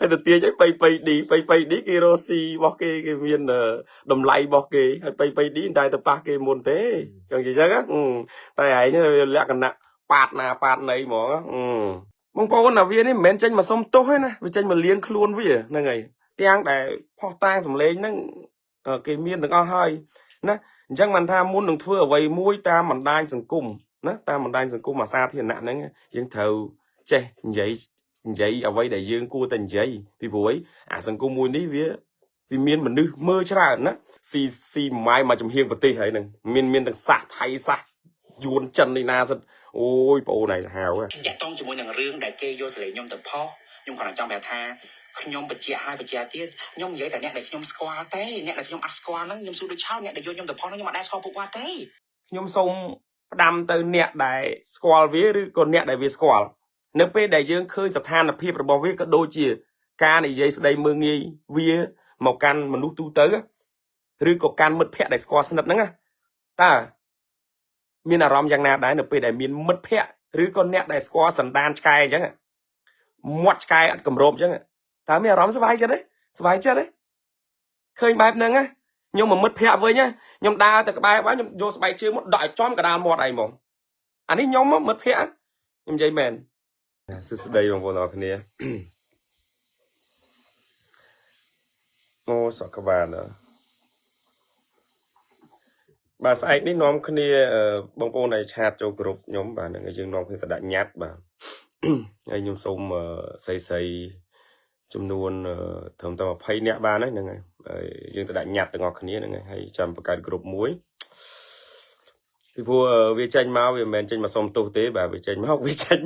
hay là tiền ấy pay đi cái rosi bọc cái miền đầm lầy bọc cái hay pay đi tại tập ba cái môn thế chẳng gì chắc á tại ấy như lẽ cái nặng pạt này mỏ mong bao con nào viên ấy men tranh mà xong tốt hết nè vì tranh mà liếng luôn với à này ngày tiếng để phò tang sầm lên nó cái miền từng ao hơi nè chẳng mình tham muốn đừng thưa ở vậy mũi ta mình đai sừng cung nè ta mình đai sừng cung mà xa thì nặng đấy nhưng thầu che vậy ở vậy để dương cua tình vậy vì buổi sừng cung mùi ní vì miền mình đưa mơ chả nè si mai mà chấm hiên vật tì hay nè miền từng sạt thay sạt yuan chân đi na sân ôi bộ này hào á อยากต้องជាមួយនឹងរឿងដែលគេយកសលេងខ្ញុំទៅផុសខ្ញុំគាត់ចង់ប្រាប់ថាខ្ញុំបជាឲ្យបជាទៀតខ្ញុំនិយាយតែអ្នកដែលខ្ញុំស្គាល់ទេអ្នកដែលខ្ញុំអត់ស្គាល់ហ្នឹងខ្ញុំសួរដូចឆោតអ្នកដែលយកខ្ញុំទៅផុសហ្នឹងខ្ញុំអត់ដែរស្គាល់ពួកគាត់ទេខ្ញុំសូមផ្ដាំទៅអ្នកដែលស្គាល់វាឬក៏អ្នកដែលវាស្គាល់នៅពេលដែលយើងឃើញស្ថានភាពរបស់វាក៏ដូចជាការនិយាយស្ដីមើងងាយវាមកកាន់មនុស្សទូទៅឬក៏កាន់មិត្តភ័ក្តិដែលស្គាល់ស្និទ្ធហ្នឹងតើមានអារម្មណ៍យ៉ាងណាដែរនៅពេលដែលមានមិត្តភ័ក្តិឬក៏អ្នកដែលស្គាល់សន្តានឆ្កែអញ្ចឹងមាត់ឆ្កែអត់គម្របអញ្ចឹងតើមានអារម្មណ៍សុបាយចិត្តទេឃើញបែបហ្នឹងខ្ញុំមកមិត្តភ័ក្តិវិញខ្ញុំដើរទៅក្បែរបាខ្ញុំយកស្បែកជើងមកដាក់ឲ្យចំកណ្ដាលមាត់អីហ្មងអានេះខ្ញុំមិត្តភ័ក្តិខ្ញុំនិយាយមែនសួស្ដីបងប្អូនអរគ្នាអូសក់ក្បាលបាទស្អែកនេះនាំគ្នាបងប្អូនដែលឆាតចូលក្រុមខ្ញុំបាទនឹងយើងនាំគ្នាទៅដាក់ញត្តិបាទហើយខ្ញុំសូមស្រីចំនួនត្រឹមតែ20នាក់បានហ្នឹងហើយយើងទៅដាក់ញត្តិទាំងអស់គ្នាហ្នឹងហើយចាំបង្កើតក្រុមមួយពីព្រោះវាចេញមកវាមិនមែនចេញមកសុំទោសទេបាទវាចេញមកវាចេញ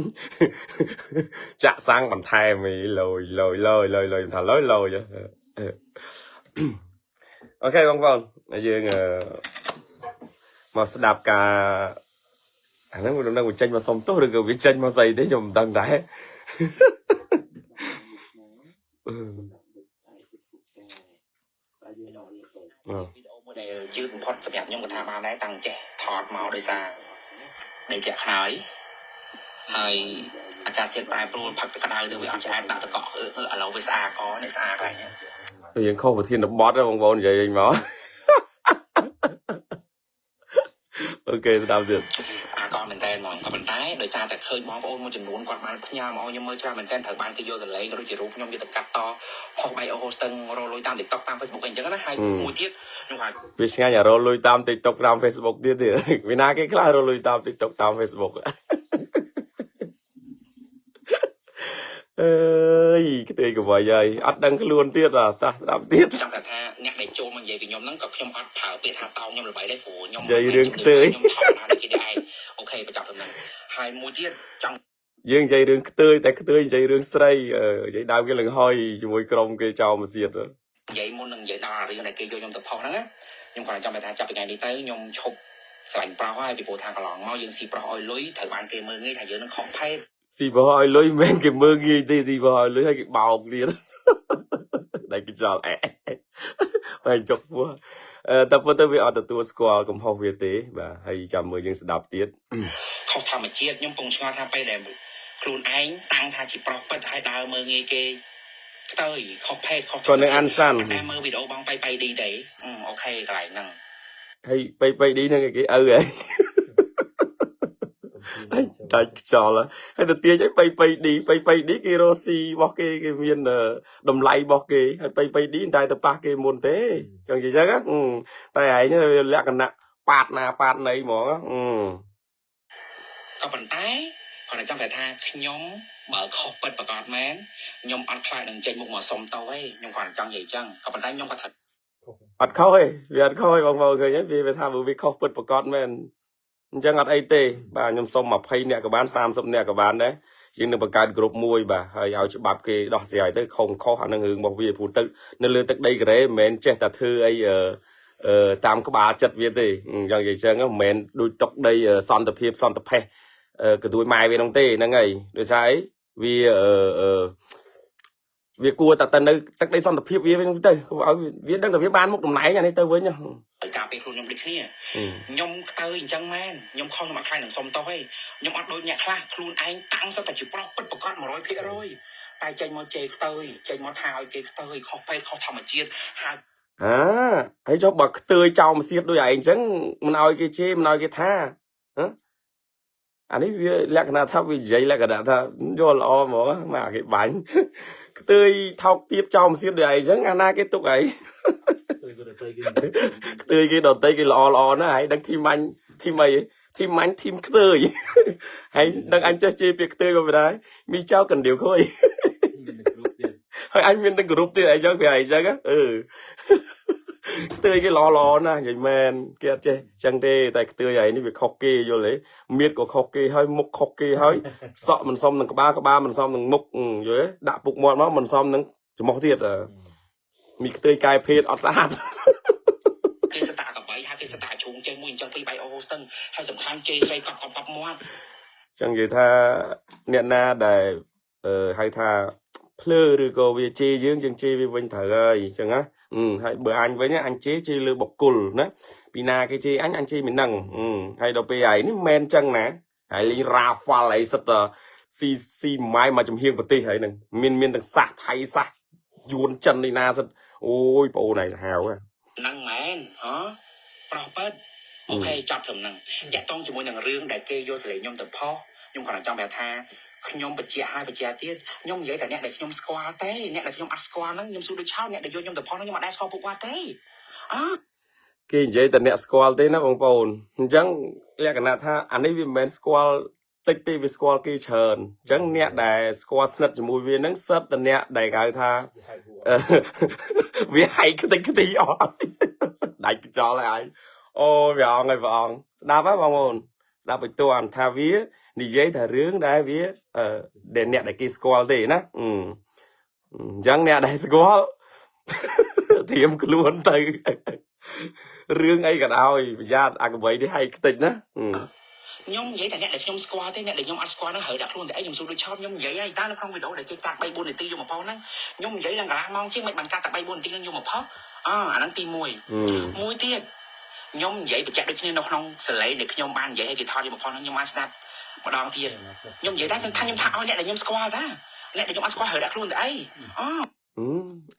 ចាក់សាំងបន្ថែមលយថាលយអូខេបងប្អូនយើងមកស្ដាប់ការអាហ្នឹងមិនដឹងវាចេញមកសុំទោសឬក៏វាចេញមកស្អីទេខ្ញុំមិនដឹងដែរវីដេអូមួយដែលយឺតបំផុតសម្រាប់ខ្ញុំក៏ថាបានដែរតាំងចេះថតមកដោយសារនៃតែខ្នើយហើយអាចារ្យជាតិបែបព្រួលផឹកទឹកក្តៅទៅវាអត់ឆ្អែតដាក់តកកឥឡូវវាស្អាតកនេះស្អាតហើយយើងខុសប្រធានបទបងប្អូននិយាយវិញមកអូខេស្ដាប់ទៀតអាកមែនតើហ្មងក៏ប៉ុន្តែដោយសារតែឃើញបងប្អូនមួយចំនួនគាត់បានផ្ញើមកឲ្យខ្ញុំមើលច្រើនមែនតើត្រូវបានគេយកសលេងក៏ដូចជារូបខ្ញុំយកទៅកាត់តហោះបាយអូហូស្ទឹងរលុយតាម TikTok តាម Facebook អីចឹងណាហើយមួយទៀតខ្ញុំថាវាឆ្ងាញ់រលុយតាម TikTok តាម Facebook ទៀតវាណាគេខ្លះរលុយតាម TikTok តាម Facebook អើយខ្ទេចកវៃហើយអត់ដឹងខ្លួនទៀតតាស្ដាប់ទៀតចង់ថាអ្នកដែលចូលមកនិយាយពីខ្ញុំហ្នឹងក៏ខ្ញុំអត់ប្រើពាក្យថាតោខ្ញុំល្បីដែរព្រោះខ្ញុំនិយាយរឿងខ្ទេចខ្ញុំថតណាគេដែរអូខេបញ្ចប់ទៅហ្នឹងហើយមួយទៀតចង់យើងនិយាយរឿងខ្ទេចតែខ្ទេចនិយាយរឿងស្រីនិយាយដើមគេលឹងហុយជាមួយក្រុមគេចោលមកទៀតនិយាយមុននឹងនិយាយដល់រឿងដែលគេយកខ្ញុំទៅផុសហ្នឹងខ្ញុំគាត់ចង់ថាចាប់ពីថ្ងៃនេះទៅខ្ញុំឈប់ស្រឡាញ់ប្រុសហើយពីព្រោះថាកន្លងមកយើងស៊ីប្រុសឲ្យលុយត្រូវបានគេមើលងាយថាយើងនឹងខំផេតស៊ីបោះឲ្យលុយមិនគេមើងងាយទេស៊ីបោះឲ្យលុយឲ្យគេបោកទៀតតែគេចោលហើយចុកពោះតែប៉ុន្តែវាអត់ទទួលស្គាល់កំហុសវាទេបាទហើយចាំមើលយើងស្ដាប់ទៀតខុសធម្មជាតិខ្ញុំពងឆ្ងល់ថាពេលដែលខ្លួនឯងតាំងថាជាប្រុសពិតហើយដើរមើងងាយគេខ្ទើយខុសភេទខុសគាត់នឹងអានសាន់តែមើលវីដេអូបងបៃឌីទេអូខេកន្លែងហ្នឹងហើយបៃឌីហ្នឹងគេឪហ៎តែខ្យល់ហើយទៅទាញឲ្យបៃឌីគេរស់ស៊ីរបស់គេមានតម្លៃរបស់គេហើយបៃឌីតែទៅប៉ះគេមុនទេចឹងនិយាយចឹងតែឯងលក្ខណៈប៉ាតណាប៉ាតណីហ្មងក៏ប៉ុន្តែគាត់ចង់ថាខ្ញុំបើខុសពិតប្រកបមែនខ្ញុំអត់ខ្លាចនឹងចេញមុខមកសុំតោទេខ្ញុំគាត់ចង់និយាយចឹងក៏ប៉ុន្តែខ្ញុំគាត់ថាអត់ខុសទេវាអត់ខុសទេបងប្អូនឃើញទេវាថាវាខុសពិតប្រកបមែនអញ្ចឹងអត់អីទេបាទខ្ញុំសុំ20នាក់ក៏បាន30នាក់ក៏បានដែរយើងនឹងបង្កើតក្រុមមួយបាទហើយឲ្យច្បាប់គេដោះស្រាយទៅខុសអានឹងរឿងរបស់វាព្រោះទឹកនៅលើទឹកដីកូរ៉េមិនមែនចេះតែធ្វើអីតាមក្បាលចិត្តវាទេយ៉ាងនិយាយចឹងមិនមែនដូចតុកដីសន្តិភាពសន្តិភេសក៏ទួយម៉ែវានោះទេហ្នឹងហើយដោយសារអីវាគួរតែទៅនៅទឹកដីសន្តិភាពវាវិញទៅឲ្យវាដឹងតែវាបានមុខតំណែងអានេះទៅវិញការពេលខ្លួនខ្ញុំដូចគ្នាខ្ញុំខ្ទើអញ្ចឹងមែនខ្ញុំខុសខ្ញុំអត់ខ្លាចនឹងសុំតោះទេខ្ញុំអត់ដូចអ្នកខ្លះខ្លួនឯងតាំងសុទ្ធតែជាប្រុសពិតប្រកប 100% តែចេញមកជេរខ្ទើយចេញមកថាឲ្យគេខ្ទើយខុសពេទ្យខុសធម្មជាតិហើយ ហើយចុះបើខ្ទើយចោលមកសៀតដូចឯងអញ្ចឹងមិនឲ្យគេជេរមិនឲ្យគេថាអានេះវាលក្ខណៈថាវានិយាយលក្ខណៈថាយល់ល្អហ្មងមកគេបាញ់ខ្ទើយថោកទាបចោលមកសៀតដូចឯងអញ្ចឹងអាណាគេទុកឯងខ្ទើយគេដតៃគេល្អណាស់ហើយដឹងធីមអញធីមអីធីមអញធីមខ្ទើយហើយដឹងអញចេះជេរពាក្យខ្ទើយក៏មិនដែរមីចៅកណ្ដៀវខុយហើយអញមានទាំងគ្រប់ទៀតអីចឹងវាអីចឹងខ្ទើយគេល្អណាស់និយាយមែនគេអត់ចេះចឹងទេតែខ្ទើយឯនេះវាខុសគេយល់ទេមៀតក៏ខុសគេហើយមុខខុសគេហើយសក់មិនសមនឹងក្បាលមិនសមនឹងមុខយល់ទេដាក់ពុកមាត់មកមិនសមនឹងច្រមុះទៀតមីខ្ទើយកែភេទអត់ស្អាតគេស្តាកបៃហើយគេស្តាជុងចេះមួយអញ្ចឹងពី3អូស្ទឹងហើយសំខាន់ជេរស្រីកប់មាត់ចឹងនិយាយថាអ្នកណាដែលហៅថាភ្លើឬក៏វាជេរយើងជេរវាវិញត្រូវហើយអញ្ចឹងណាហើយបើអញវិញអញជេរលើបុគ្គលណាពីណាគេជេរអញជេរមិនដឹងហើយដល់ពេលហើយនេះមិនមែនចឹងណាហើយលេងរ៉ាហ្វាល់អីសិតតស៊ីម៉ាយមកចំហៀងប្រទេសហើយនឹងមានទាំងសាសថៃសាសយួនចិននេះណាសិតអូយបងអូនឯងសាហាវហ្នឹងមែនហ៎ប្រុសប៉ិតអូខេចាប់ត្រឹមហ្នឹងតាក់ទងជាមួយនឹងរឿងដែលគេយកសលេងខ្ញុំទៅផុសខ្ញុំគ្រាន់តែចង់ប្រាប់ថាខ្ញុំបញ្ជាក់ឲ្យបញ្ជាក់ទៀតខ្ញុំនិយាយតែអ្នកដែលខ្ញុំស្គាល់ទេអ្នកដែលខ្ញុំអត់ស្គាល់ហ្នឹងខ្ញុំសួរដូចឆោតអ្នកដែលយកខ្ញុំទៅផុសហ្នឹងខ្ញុំអត់ដែរស្គាល់ពួកគាត់ទេគេនិយាយតែអ្នកស្គាល់ទេណាបងប្អូនអញ្ចឹងលក្ខណៈថាអានេះវាមិនមែនស្គាល់តិចទេវាស្គាល់គេច្រើនអញ្ចឹងអ្នកដែលស្គាល់ស្និទ្ធជាមួយវាហ្នឹងសិតតែអ្នកដែលហៅថាវាហែកខ្ទេចខ្ទីអស់ដាច់កញ្ចល់ហើយអូវាអងហើយបងស្ដាប់ហ៎បងប្អូនស្ដាប់បន្ទាន់ថាវានិយាយថារឿងដែលវាដែលអ្នកដែលគេស្គាល់ទេណាអញ្ចឹងអ្នកដែលស្គាល់ធៀមខ្លួនទៅរឿងអីក៏ដោយប្រយ័ត្នអាកបីនេះហែកខ្ទេចណាខ្ញុំនិយាយតែអ្នកដែលខ្ញុំស្គាល់ទេអ្នកដែលខ្ញុំអត់ស្គាល់ហ្នឹងហើយដាក់ខ្លួនតែអីខ្ញុំសួរដូចឆោតខ្ញុំនិយាយហើយតើនៅក្នុងវីដេអូដែលគេកាត់ 3-4 នាទីយកមកផុសហ្នឹងខ្ញុំនិយាយឡើងកន្លះម៉ោងជាងមិនបានកាត់តែ 3-4 នាទីហ្នឹងយកមកផុសអាហ្នឹងទី1មួយទៀតខ្ញុំនិយាយបញ្ជាក់ដូចគ្នានៅក្នុងសលេងដែលខ្ញុំបាននិយាយឲ្យគេថតយកមកផុសហ្នឹងខ្ញុំបានស្ដាប់ម្ដងទៀតខ្ញុំនិយាយតែខ្ញុំថាឲ្យអ្នកដែលខ្ញុំស្គាល់តាអ្នកដែលខ្ញុំអត់ស្គាល់ហើយដាក់ខ្លួនតែអី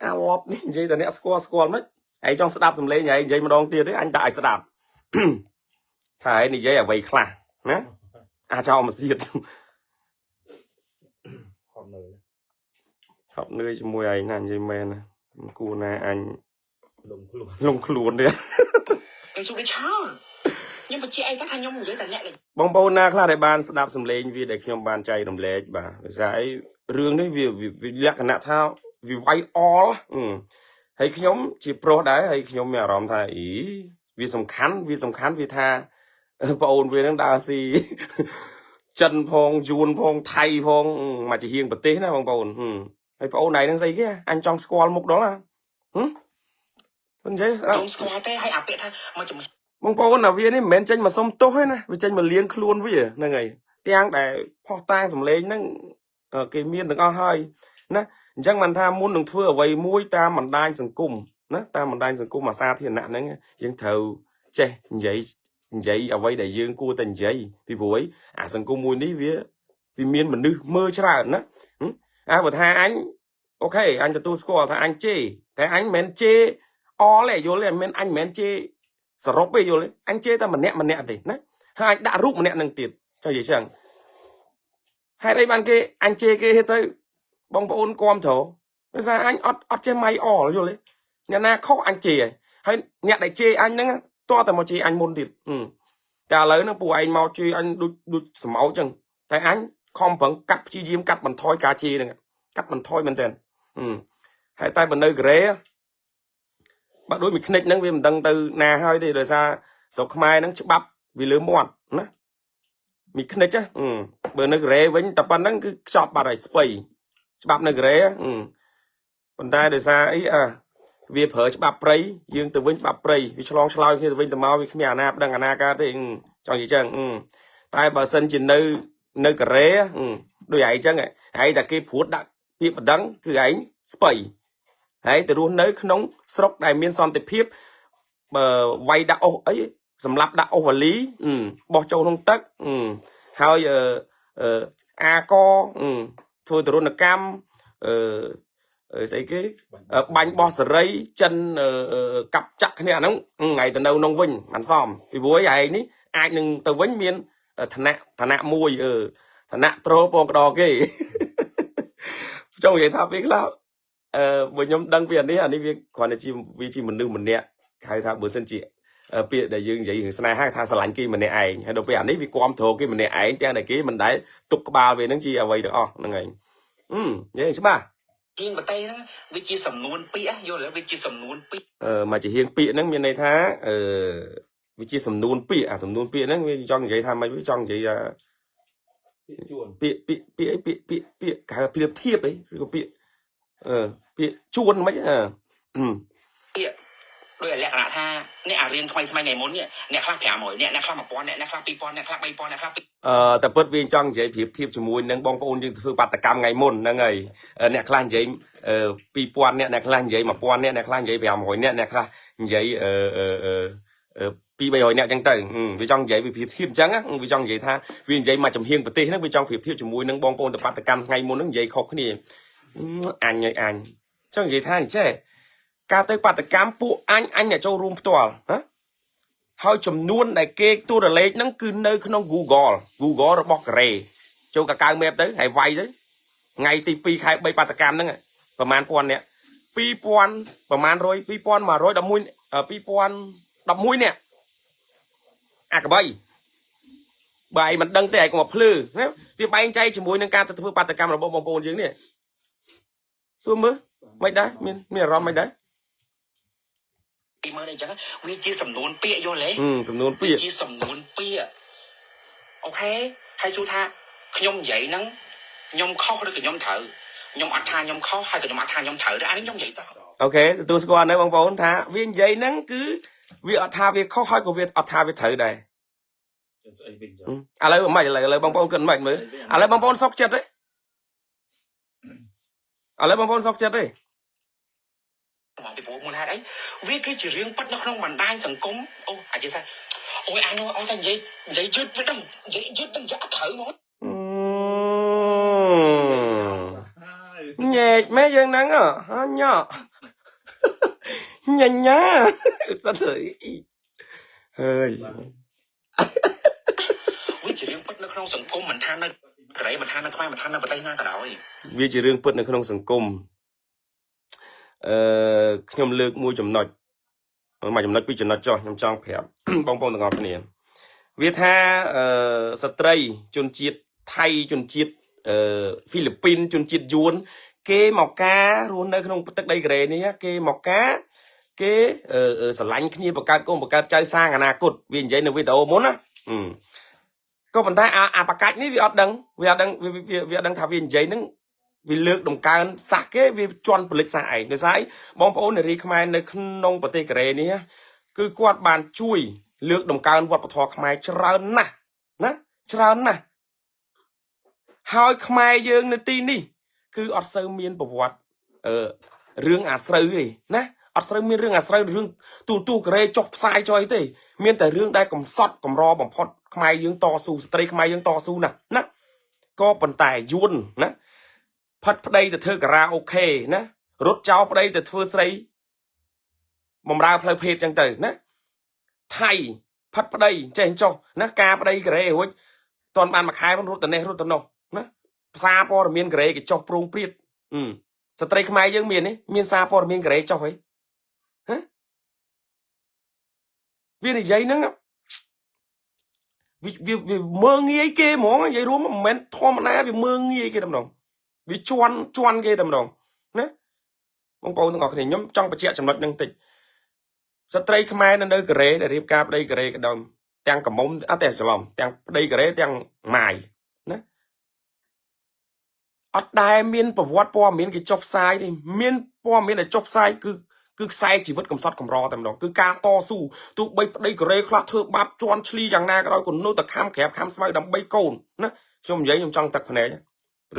អាឡប់នេះនិយាយតែអ្នកស្គាល់មិនឯងចង់ស្ដាប់សំឡេងឯងនិយាយម្ដងទៀតទេអញដាក់ឲ្យស្ដាប់ថាឯងនិយាយអ្វីខ្លះណាអាចោលមកសៀតហត់នឿយជាមួយឯងណានិយាយមែនណាគួរណាអញលងខ្លួនទេខ្ញុំសួរដូចឆោតខ្ញុំបញ្ជាក់អីថាខ្ញុំនិយាយតែអ្នកបងប្អូនណាខ្លះដែលបានស្ដាប់សំឡេងវាដែលខ្ញុំបានចែករំលែកបាទភាសាអីរឿងនេះវាលក្ខណៈថាវាវាយអល់ហើយខ្ញុំជាប្រុសដែរហើយខ្ញុំមានអារម្មណ៍ថាវាសំខាន់វាថាបងអូនវានឹងដើរស៊ីចិនផងយួនផងថៃផងមកជាហៀងប្រទេសណាបងប្អូនហើយបងអូនឯងនឹងស្អីគេអញចង់ស្គាល់មុខដល់ណានិយាយខ្ញុំស្គាល់ទេហើយអាពាក្យថាមកជំបងប្អូនណាវានេះមិនមែនចេញមកសុំទោសទេណាវាចេញមកលៀងខ្លួនវាហ្នឹងហើយទាំងដែលផុសតាងសម្លេងហ្នឹងគេមានទាំងអស់ហើយណាអញ្ចឹងមិនថាមុននឹងធ្វើអ្វីមួយតាមបណ្ដាញសង្គមណាតាមបណ្ដាញសង្គមអាសាធារណៈហ្នឹងយើងត្រូវចេះនិយាយអ្វីដែលយើងគួរតែនិយាយពីព្រោះអាសង្គមមួយនេះវាមានមនុស្សមើលច្រើនណាបើថាអញអូខេអញទទួលស្គាល់ថាអញជេរតែអញមិនមែនជេរអល់ទេយល់ទេមិនអញមិនមែនជេរសរុបទេយល់ទេអញជេរតែម្នាក់ទេណាហើយអញដាក់រូបម្នាក់នឹងទៀតចុះនិយាយចឹងហេតុអីបានគេអញជេរគេទៅបងប្អូនគាំទ្រដោយសារអញអត់ចេះម៉ៃអល់យល់ទេអ្នកណាខុសអញជេរហើយអ្នកដែលជេរអញហ្នឹងតោះតែមកជេរអញមុនទៀតតែឥឡូវហ្នឹងពួកឯងមកជេរអញដូចសម្អោចចឹងតែអញខំប្រឹងកាត់ព្យាយាមកាត់បន្ថយការជេរហ្នឹងកាត់បន្ថយមែនតើហើយតែបើនៅកូរ៉េបើដូចមួយខ្និចហ្នឹងវាមិនដឹងទៅណាហើយទេដោយសារស្រុកខ្មែរហ្នឹងច្បាប់វាលើមាត់ណាមួយខ្និចបើនៅកូរ៉េវិញតែប៉ុណ្្នឹងគឺខ្ចប់បាត់ហើយស្បៃច្បាប់នៅកូរ៉េប៉ុន្តែដោយសារអីវាប្រើច្បាប់ព្រៃយើងទៅវិញច្បាប់ព្រៃវាឆ្លងឆ្លើយគ្នាទៅវិញទៅមកវាគ្មានអាណាប្តឹងអាណាកើតទេចង់និយាយចឹងតែបើសិនជានៅកូរ៉េដូចឯងចឹងឯងតែគេព្រួតដាក់ពាក្យបណ្ដឹងគឺឯងស្បៃហើយទៅរស់នៅក្នុងស្រុកដែលមានសន្តិភាពបើវាយដាក់អុសអីសម្រាប់ដាក់អុសវ៉ាលីបោះចូលក្នុងទឹកហើយអាកធ្វើទរណកម្ម ស្អីគេបាញ់បោះសេរីចិនកាប់ចាក់គ្នាហ្នឹងថ្ងៃទៅនៅក្នុងវិញបានសមពីព្រោះឯងនេះអាចនឹងទៅវិញមានឋានៈមួយឋានៈត្រូលពងកដរគេចង់និយាយថាពេលខ្លះបើខ្ញុំដឹងពីអានេះវាគ្រាន់តែជាមនុស្សម្នាក់ហៅថាបើសិនជាពាក្យដែលយើងនិយាយរឿងស្នេហាថាស្រឡាញ់គេម្នាក់ឯងហើយដល់ពេលអានេះវាគ្រប់គ្រងគេម្នាក់ឯងទាំងតែគេមិនដែលទុកក្បាលវាហ្នឹងជាអ្វីទាំងអស់ហ្នឹងឯងនិយាយច្បាស់ជាងបតេហ្នឹងវាជាសំនួនពាក្យយល់ហើយវាជាសំនួនពាក្យមកជាហៀងពាក្យហ្នឹងមានន័យថាវាជាសំនួនពាក្យអាសំនួនពាក្យហ្នឹងវាចង់និយាយថាមិនវាចង់និយាយពាក្យគេហៅប្រៀបធៀបអីឬក៏ពាក្យពាក្យជួនមិនពាក្យដោយលក្ខណៈថាអ្នកអារៀនថ្មីថ្ងៃមុននេះអ្នកខ្លះ500អ្នកខ្លះ1000អ្នកខ្លះ2000អ្នកខ្លះ3000អ្នកខ្លះតែពិតវាចង់និយាយប្រៀបធៀបជាមួយនឹងបងប្អូនយើងធ្វើបាតកម្មថ្ងៃមុនហ្នឹងហើយអ្នកខ្លះនិយាយ2000អ្នកខ្លះនិយាយ1000អ្នកខ្លះនិយាយ500អ្នកខ្លះនិយាយ200-300អ្នកអញ្ចឹងទៅវាចង់និយាយវាប្រៀបធៀបអញ្ចឹងវាចង់និយាយថាវានិយាយមកចំហៀងប្រទេសហ្នឹងវាចង់ប្រៀបធៀបជាមួយនឹងបងប្អូនទៅបាតកម្មថ្ងៃមុនហ្នឹងនិយាយខុសគ្នាអញចង់និយាយថាអញ្ចេះការទៅបាតកម្មពួកអញអ្នកចូលរួមផ្ទាល់ហើយចំនួនដែលគេទូរលេខហ្នឹងគឺនៅក្នុង Google របស់កូរ៉េចូលកកៅ map ទៅហើយវាយទៅថ្ងៃទី2ខែ3បាតកម្មហ្នឹងប្រហែលពាន់អ្នក2000ប្រហែល100 2111អ្នកអាកបីបើឯងមិនដឹងទេឯងកុំមកភ្លឺណាវាបែងចែកជាមួយនឹងការទៅធ្វើបាតកម្មរបស់បងប្អូនយើងនេះសួរមើលមិនដែរមានអារម្មណ៍មិនដែរពីមើលអញ្ចឹងវាជាសំនួនពាក្យយល់ទេសំនួនពាក្យជាសំនួនពាក្យអូខេហើយសួរថាខ្ញុំនិយាយហ្នឹងខ្ញុំខុសឬក៏ខ្ញុំត្រូវខ្ញុំអត់ថាខ្ញុំខុសហើយក៏ខ្ញុំអត់ថាខ្ញុំត្រូវដែរអានេះខ្ញុំនិយាយតោះអូខេទទួលស្គាល់នៅបងប្អូនថាវានិយាយហ្នឹងគឺវាអត់ថាវាខុសហើយក៏វាអត់ថាវាត្រូវដែរឥឡូវមិនឥឡូវបងប្អូនគិតមិនមើលឥឡូវបងប្អូនសុកចិត្តទេឥឡូវបងប្អូនសុកចិត្តទេមកពីព្រោះមូលហេតុអីវាគឺជារឿងពិតនៅក្នុងបណ្ដាញសង្គមអូអាចនិយាយថាអូយអានោះអត់តែនិយាយយឺតវាដឹងនិយាយយឺតដឹងយ៉ាត្រូវហ្មងញែកម៉ែយើងហ្នឹងញ៉ាញ៉ាសិនទៅហើយវាជារឿងពិតនៅក្នុងសង្គមមិនថានៅកូរ៉េមិនថានៅខ្មែរមិនថានៅប្រទេសណាក៏ដោយវាជារឿងពិតនៅក្នុងសង្គមខ្ញុំលើកមួយចំណុចពីរចំណុចចុះខ្ញុំចង់ប្រាប់បងប្អូនទាំងអស់គ្នាវាថាស្ត្រីជនជាតិថៃជនជាតិហ្វីលីពីនជនជាតិយួនគេមកការរស់នៅក្នុងទឹកដីកូរ៉េនេះគេមកការគេស្រឡាញ់គ្នាបង្កើតកូនបង្កើតចៅសាងអនាគតវានិយាយនៅវីដេអូមុនណាក៏ប៉ុន្តែអាបកាច់នេះវាអត់ដឹងវាអត់ដឹងថាវានិយាយហ្នឹងវាលើកដំកើងសាសគេវាជន់ពលិចសាសឯងដោយសារបងប្អូននារីខ្មែរនៅក្នុងប្រទេសកូរ៉េនេះគឺគាត់បានជួយលើកដំកើងវប្បធម៌ខ្មែរច្រើនណាស់ច្រើនណាស់ហើយខ្មែរយើងនៅទីនេះគឺអត់សូវមានប្រវត្តិរឿងអាស្រូវទេណាអត់ស្រូវមានរឿងអាស្រូវរឿងទូកូរ៉េចុះផ្សាយចុះអីទេមានតែរឿងដែលកំសត់កំរបំផុតខ្មែរយើងតស៊ូស្ត្រីខ្មែរយើងតស៊ូណាក៏ប៉ុន្តែយួនណាផាត់ប្តីទៅធ្វើការ៉ាអូខេណារត់ចោលប្តីទៅធ្វើស្រីបំរើផ្លូវភេទចឹងទៅណាថៃផាត់ប្តីចេះចុះណាការប្តីកូរ៉េរួចតន់បានមួយខែរត់ទៅនេះរត់ទៅនោះណាភាសាព័ត៌មានកូរ៉េគេចុះប្រងព្រាតស្ត្រីខ្មែរយើងមានសារព័ត៌មានកូរ៉េចុះហីវានិយាយហ្នឹងវាមើងងាយគេហ្មងនិយាយរួមមិនមែនធម្មតាវាមើងងាយគេតែម្ដងវាជន់គេតែម្ដងណាបងប្អូនទាំងអស់គ្នាខ្ញុំចង់បញ្ជាក់ចំណុចហ្នឹងតិចស្ត្រីខ្មែរនៅកូរ៉េដែលរៀបការប្តីកូរ៉េក៏ដោយទាំងកំមុំអត់តែច្រឡំទាំងប្តីកូរ៉េទាំងម៉ាយណាអត់ដែលមានប្រវត្តិព័ត៌មានគេចុះផ្សាយទេមានព័ត៌មានដែលចុះផ្សាយគឺខ្សែជីវិតកំសត់កំរតែម្ដងគឺការតស៊ូទោះបីប្តីកូរ៉េខ្លះធ្វើបាបជន់ឈ្លីយ៉ាងណាក៏ដោយក៏នៅតែខំក្រាបខំស្មៅដើម្បីកូនណាខ្ញុំនិយាយខ្ញុំចង់ទឹកភ្នែក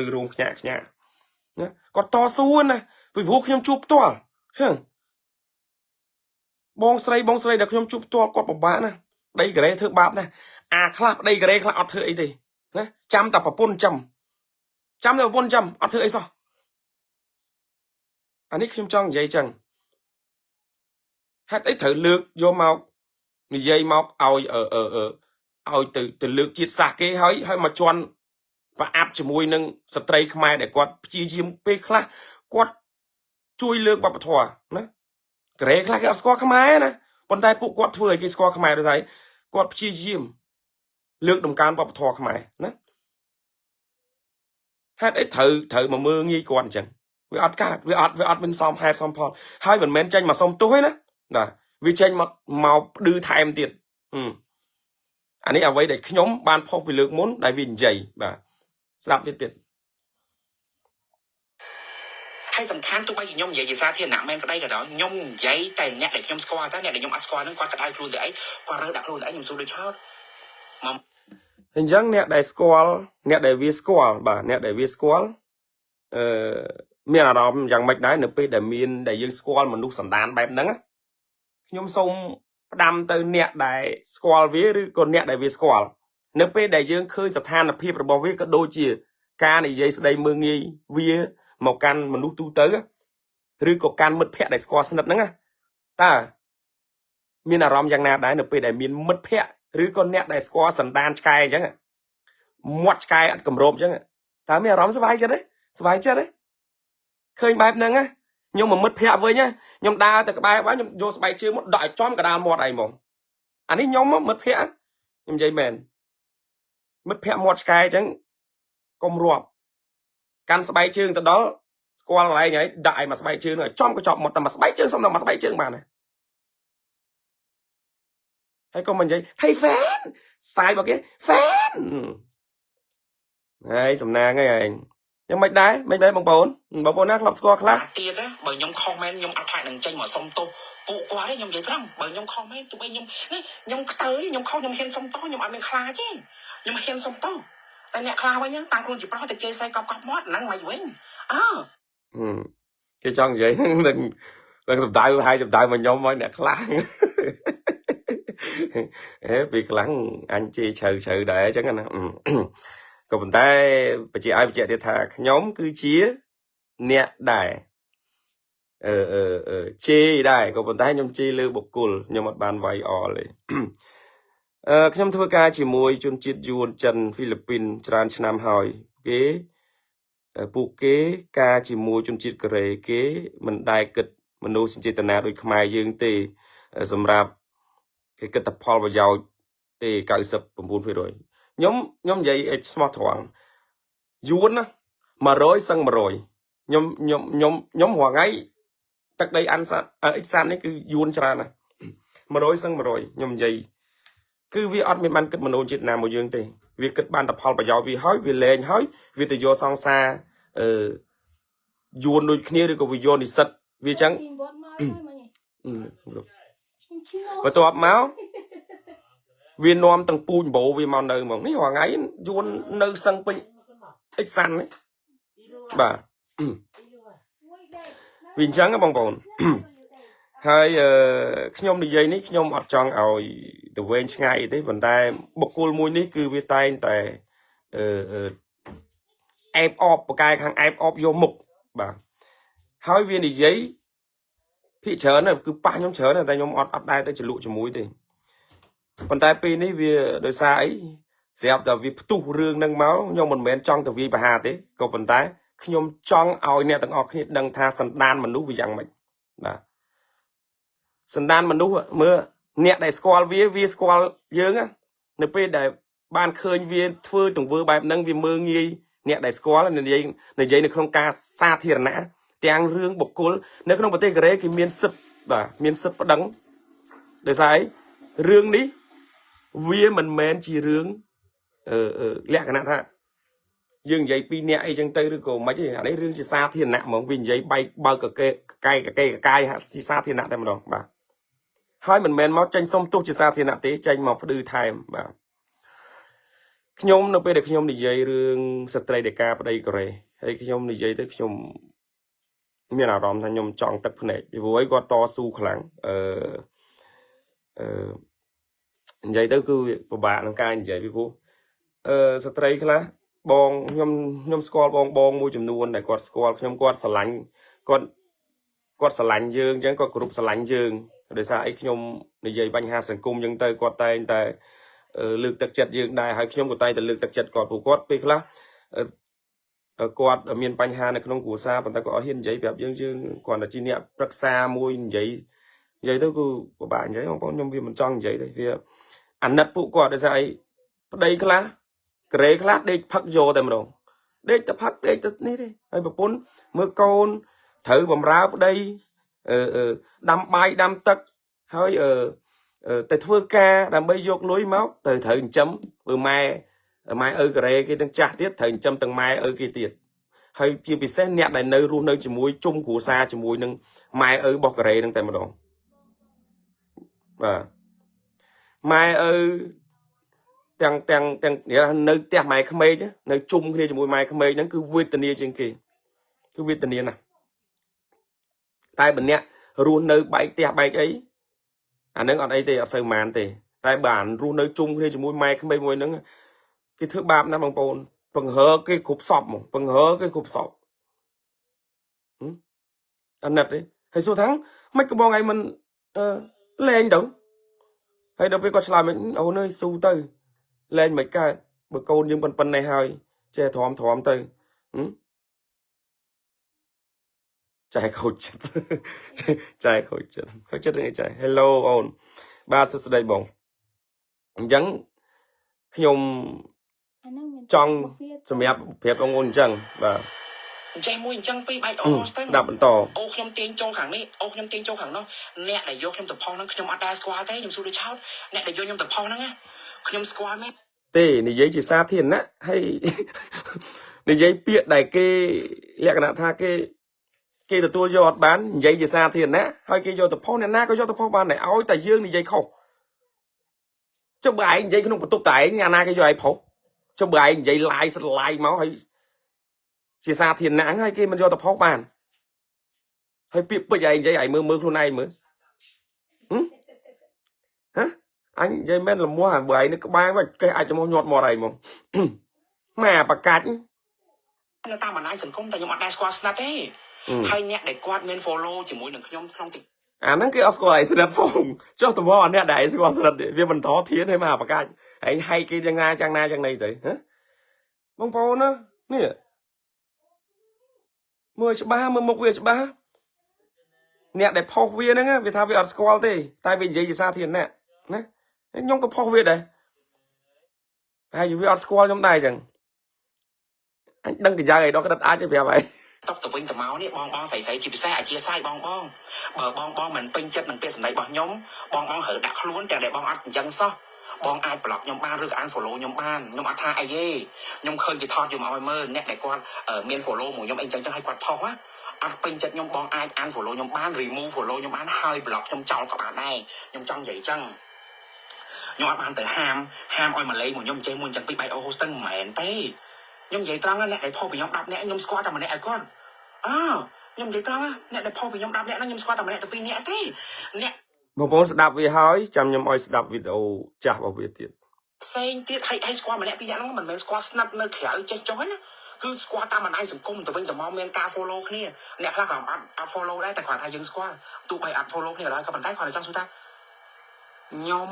ឬរួមខ្ញាក់ណាគាត់តស៊ូណាពីព្រោះខ្ញុំជួបផ្ទាល់បងស្រីដែលខ្ញុំជួបផ្ទាល់គាត់ពិបាកណាប្តីកូរ៉េធ្វើបាបណាអាខ្លះប្តីកូរ៉េខ្លះអត់ធ្វើអីទេណាចាំតែប្រពន្ធចាំតែប្រពន្ធចាំអត់ធ្វើអីសោះ anh ấy không cho vậy chẳng hát ấy thử lược vô màu dây màu ao từ lược chiết sạc cái hơi mà choan và áp cho mùi nâng stray khmer để quạt chi chim pe khla quạt chui lược vào thỏa nè cái khla cái squat khmer nè con tay phụ quạt thôi cái squat khmer rồi quạt chi chim lược đồng can vào thỏa khmer nè hát ấy thử mà mưa nghi quan chẳng với ọt bên xóm hai xóm phò hai bên men tranh mà xóm tối nè nè vì tranh mà màu đưa thay em tiền anh ấy ở vậy để nhóm ban phong vì lượng muốn đại vì dày và sắp biết tiền ហើយសំខាន់ទោះបីជាខ្ញុំនិយាយជាសាធារណៈមែនក្តីក៏ដោយខ្ញុំនិយាយតែអ្នកដែលខ្ញុំស្គាល់តែអ្នកដែលខ្ញុំអត់ស្គាល់ហ្នឹងគាត់ក្តៅខ្លួនទៅអីគាត់រើដាក់ខ្លួនទៅអីខ្ញុំសួរដូចឆោតមក hình dáng nè đại squall nè đại vi squall bà nè đại vi squall miền nào đó dạng mạch đấy nửa để miền đại dương squall mà nút sẵn đàn bẹp nắng á nhóm sông đam từ nè đại squall với còn nè đại vi squall nửa đại dương khơi sạt than là phi bảo với các đôi chia ca này dây đây mưa nghi vía màu can mà nút tu tới á rồi có can mất phe đại squall sẵn nắng á ta miền nào đó dạng nào đấy nửa đại miền mất phe rồi còn nè đại squall sẵn đàn sky chẳng ạ mót sky ăn cầm rôm chẳng ạ ta miền đó sờ vai chết đấy khơi bài nâng á nhưng mà mất phe với nhá nhưng đa từ cái bài quá nhưng vô bài chưa một đại chom cả đàn mót này mong anh ấy nhóm mất phe nhưng dây mền mất phe mót sky chẳng công ruột can bài chương từ đó squall lại nhảy đại mà bài chương rồi chom cái chọn một tầm mà bài chương xong rồi mà bài chương mà này hay con mình vậy thay fan style vào cái fan này sầm na ngay anh nhưng mày đấy bằng bốn nát lọc squall khác ទៀតណាបើខ្ញុំខុសមែនខ្ញុំអត់ថានឹងចេញមកសុំទោសពួកគាត់ទេខ្ញុំនិយាយត្រង់បើខ្ញុំខុសមែនទោះបីខ្ញុំខ្ទើខ្ញុំខុសខ្ញុំហ៊ានសុំទោសខ្ញុំអត់មានខ្លាចទេខ្ញុំហ៊ានសុំទោសតែអ្នកខ្លាវិញតាំងខ្លួនជាប្រុសតែជេរស្អីកប់មាត់ហ្នឹងមិនវិញcái trong vậy đừng sập tay hai sập tay mà nhóm mới nè kháng việc lắng anh chị sợ để chẳng anh còn mình tay bà chị ai bà chị thì thà nhóm cứ chia nè đài chê đài còn mình tay nhóm chê lư bọc cùl nhóm một bàn vay ọเลยnhóm thưa ca chỉ mùi chôn chít yuan chân Philippines tràn năm hỏi kế bộ kế ca chỉ mùi chôn chít kề kế mình đài kịch mình nuôi sinh chế na đôi khai dương tê sầm rạp cái kịch tập Paul và giàu tê cài sập bùn bùn rồi nhóm vậy smart thoáng yuan á mà rồi sang mà rồi nhóm hoàng ấy tắc đây ăn san ít san ấy cứ yuan ra nè mà rồi sang mà rồi nhóm vậy cứ vì ăn miếng ăn kịch mình nuôi chết nam một dương tê việc kịch ban tập Paul và giàu vì hói vì lên hói vì từ do sang xa yuan đôi kia rồi có vì yuan thì sật vì chẳng và tôi máu viên nom tầng pun bộ vì màu nơi mà mấy hoàng ấy yuan nơi sân pin ít xanh ấy bà vì chẳng cái bông bồn hai nhom đi dây ní nhom ọt tròn ỏi từ ven ngay thế vận tay bọc cua mui ní cứ vi tay tại ép ọp một cái khang ép ọp vô mục bà hai viên đi giấy thị chớ này cứ ba nhóm chớ này tay nhóm ọt đây tay chỉ lụ cho mũi thì còn tay pin ấy vì đời xa ấy dẹp từ vì tu rương nâng máu nhưng mình men trong từ vì bà hà thế còn vận tay nhom trong ỏi nè tầng ọt khi đằng tha sần đan mình núp vì dạng mình bà sần đan mình núp mưa nè đại squall vi squall dương á nếu pe đại ban khơi vi phơi từng vừa bài nâng vì mưa nghi nè đại squall là này này không ca xa thiệt nã tiếng rương bộc cối nếu không có tên cái đấy thì miên sấp đắng để sai rương đi vía mình men chỉ rương lẹ cái nào ha dương giấy pin nè ấy chẳng tây rồi cổ mấy cái đấy rương chỉ xa thiệt nã mà vì giấy bay bao cả cây ha chỉ xa thiệt nã tại mà đó bà hai mình men máu tranh xong tốt chỉ xa thiệt nã tế tranh màu đưa thai bà nhom nó bây giờ nhom đi giấy rương stray để ca ở đây rồi hay nhom đi giấy tới nhom miền nào đó thành nhom chọn tập này vì với có to su khẳng giấy tới cứ bạn nó ca giấy vì vô stray khá bong nhom score bong mua chùm nuôn này quạt score nhom quạt sờ lạnh còn គាត់ស្រឡាញ់យើងអញ្ចឹងគាត់គោរពស្រឡាញ់យើងដោយសារអីខ្ញុំនិយាយបញ្ហាសង្គមអញ្ចឹងទៅគាត់តែងតែលើកទឹកចិត្តយើងដែរហើយខ្ញុំក៏តែងតែលើកទឹកចិត្តគាត់ព្រោះគាត់ពេលខ្លះគាត់មានបញ្ហានៅក្នុងគ្រួសារប៉ុន្តែគាត់អត់ហ៊ាននិយាយប្រាប់យើងគាត់តែជាអ្នកប្រឹក្សាមួយនិយាយទៅគឺពិបាកនិយាយបងប្អូនខ្ញុំវាមិនចង់និយាយទេវាអាណិតពួកគាត់ដោយសារអីប្តីខ្លះក្រេខ្លះដេកផឹកយកតែម្ដងដេកទៅផឹកដេកទៅនេះទេហើយប្រពន្ធមើលកូនត្រូវបំរើប្តីដាំបាយដាំទឹកហើយទៅធ្វើការដើម្បីយកលុយមកទៅត្រូវចិញ្ចឹមព្រោះម៉ែឪការ៉េគេទាំងចាស់ទៀតត្រូវចិញ្ចឹមទាំងម៉ែឪគេទៀតហើយជាពិសេសអ្នកដែលនៅរស់នៅជាមួយជុំគ្រួសារជាមួយនឹងម៉ែឪរបស់ការ៉េហ្នឹងតែម្ដងបាទម៉ែឪទាំងនៅផ្ទះម៉ែក្មេកនៅជុំគ្នាជាមួយម៉ែក្មេកហ្នឹងគឺវេទនាជាងគេគឺវេទនាណាស់តែបើអ្នករស់នៅបែកផ្ទះបែកអីអាហ្នឹងអត់អីទេអត់សូវម៉ានទេតែបានរស់នៅជុំគ្នាជាមួយម៉ែក្មេកមួយហ្នឹងគេធ្វើបាបណាស់បងប្អូនបង្ហើគេគ្រប់សពហ្មងបង្ហើគេគ្រប់សពអាណិតទេហើយសួរថាមិនក៏បងឯងមិនលេងទៅហើយដល់ពេលគាត់ឆ្លើយមិនអូនអើយស៊ូទៅលេងមិនកើតបើកូនយើងប៉ុណ្ណេះហើយចេះទ្រាំទៅចែកខូចចិត្តចែកខូចចិត្តនេះចែក Hello អូនបាទសួស្ដីបងអញ្ចឹងខ្ញុំចង់សម្រាប់ប្រាប់បងអូនអញ្ចឹងបាទចេះមួយអញ្ចឹងពីរបែកអូស្ទើរ ស្ដាប់បន្តអូខ្ញុំទាញចូលខាងនេះអូខ្ញុំទាញចូលខាងនោះអ្នកដែលយកខ្ញុំទៅផុសហ្នឹងខ្ញុំអត់ដែរស្គាល់ទេខ្ញុំសួរដូចឆោតអ្នកដែលយកខ្ញុំទៅផុសហ្នឹងខ្ញុំស្គាល់មែនទេនិយាយជាសាធារណៈហើយនិយាយពាក្យដែលគេលក្ខណៈថាគេទទួលយកអត់បាននិយាយជាសាធារណៈហើយគេយកទៅផុសអ្នកណាក៏យកទៅផុសបានដែរឲ្យតែយើងនិយាយខុសចុះបើឯងនិយាយក្នុងបន្ទប់តែឯងអាណាគេយកឯងផុសចុះបើឯងនិយាយឡាយសិតឡាយមកហើយជាសាធារណៈហ្នឹងហើយគេមិនយកទៅផុសបានហើយពាក្យពេចន៍ឯងនិយាយឯងមើលខ្លួនឯងមើលហ៎អញនិយាយមែនល្មមអាបើឯងនៅក្បែរវិញគេអាចចំោះញាត់មាត់ឯងហ្មងម៉ែបកាច់នៅតាមបណ្ដាញសង្គមតែខ្ញុំអត់ដែរស្គាល់ស្ដាប់ទេហើយអ្នកដែលគាត់មាន follow ជាមួយនឹងខ្ញុំក្នុងទីអាហ្នឹងគេអត់ស្គាល់ឯងស្ដាប់ផងចុះតើមកអាអ្នកដែលឯងស្គាល់ស្ដាប់វាបន្តធានឲ្យមកបកាច់ឯងហែកគេយ៉ាងណាយ៉ាងណីទៅហ៎បងប្អូនណានេះមើលច្បាស់មើលមុខវាច្បាស់អ្នកដែលផុសវាហ្នឹងវាថាវាអត់ស្គាល់ទេតែវានិយាយជាសាធារណៈណាខ្ញុំក៏ផុសវាដែរហើយវាអត់ស្គាល់ខ្ញុំដែរអញ្ចឹងអញដឹងកញ្ចៅឯដល់ក្តិតអាចប្រាប់ហើយតបទៅវិញទៅមកនេះបងស្រីជាពិសេសអធិស្ឋានបងបើបងមិនពេញចិត្តនឹងពាក្យសម្ដីរបស់ខ្ញុំបងត្រូវដាក់ខ្លួនទាំងដែលបងអត់អញ្ចឹងសោះបងអាចប្លុកខ្ញុំបានឬក៏អាន follow ខ្ញុំបានខ្ញុំអត់ថាអីទេខ្ញុំឃើញគេថតយកមកឲ្យមើលអ្នកដែលគាត់មាន follow មកខ្ញុំអីចឹងឲ្យគាត់ផុសអត់ពេញចិត្តខ្ញុំបងអាចអាន follow ខ្ញុំបាន remove follow ខ្ញុំបានហើយ block ខ្ញុំចោលក៏បានដែរខ្ញុំចង់និយាយចឹងខ្ញុំអត់បានទៅហាមឲ្យមកលេងមកខ្ញុំចេះមួយចឹងពីបែកអូ hosting មិនមែនទេខ្ញុំនិយាយត្រង់អ្នកដែលផុសពីខ្ញុំ10នាក់ខ្ញុំស្គាល់តែម្នាក់ឲ្យគាត់ខ្ញុំនិយាយត្រង់អ្នកដែលផុសពីខ្ញុំ10នាក់ហ្នឹងខ្ញុំស្គាល់តែម្នាក់ទៅ2នាក់ទេអ្នកបងប្អូនស្ដាប់វាហើយចាំខ្ញុំឲ្យស្ដាប់វីដេអូចាស់របស់វាទៀតផ្សេងទៀតឲ្យស្គាល់ម្នាក់ពីរនាក់ហ្នឹងមិនមែនស្គាល់ស្និទ្ធនៅក្រៅចេះចុះណាគឺស្គាល់តាមបណ្ដាញសង្គមទៅវិញទៅមកមានការ follow គ្នាអ្នកខ្លះក៏អត់ follow ដែរតែគាត់ថាយើងស្គាល់ទោះបីអត់ follow គ្នាដែរក៏ប៉ុន្តែគាត់ចង់សួរថាខ្ញុំ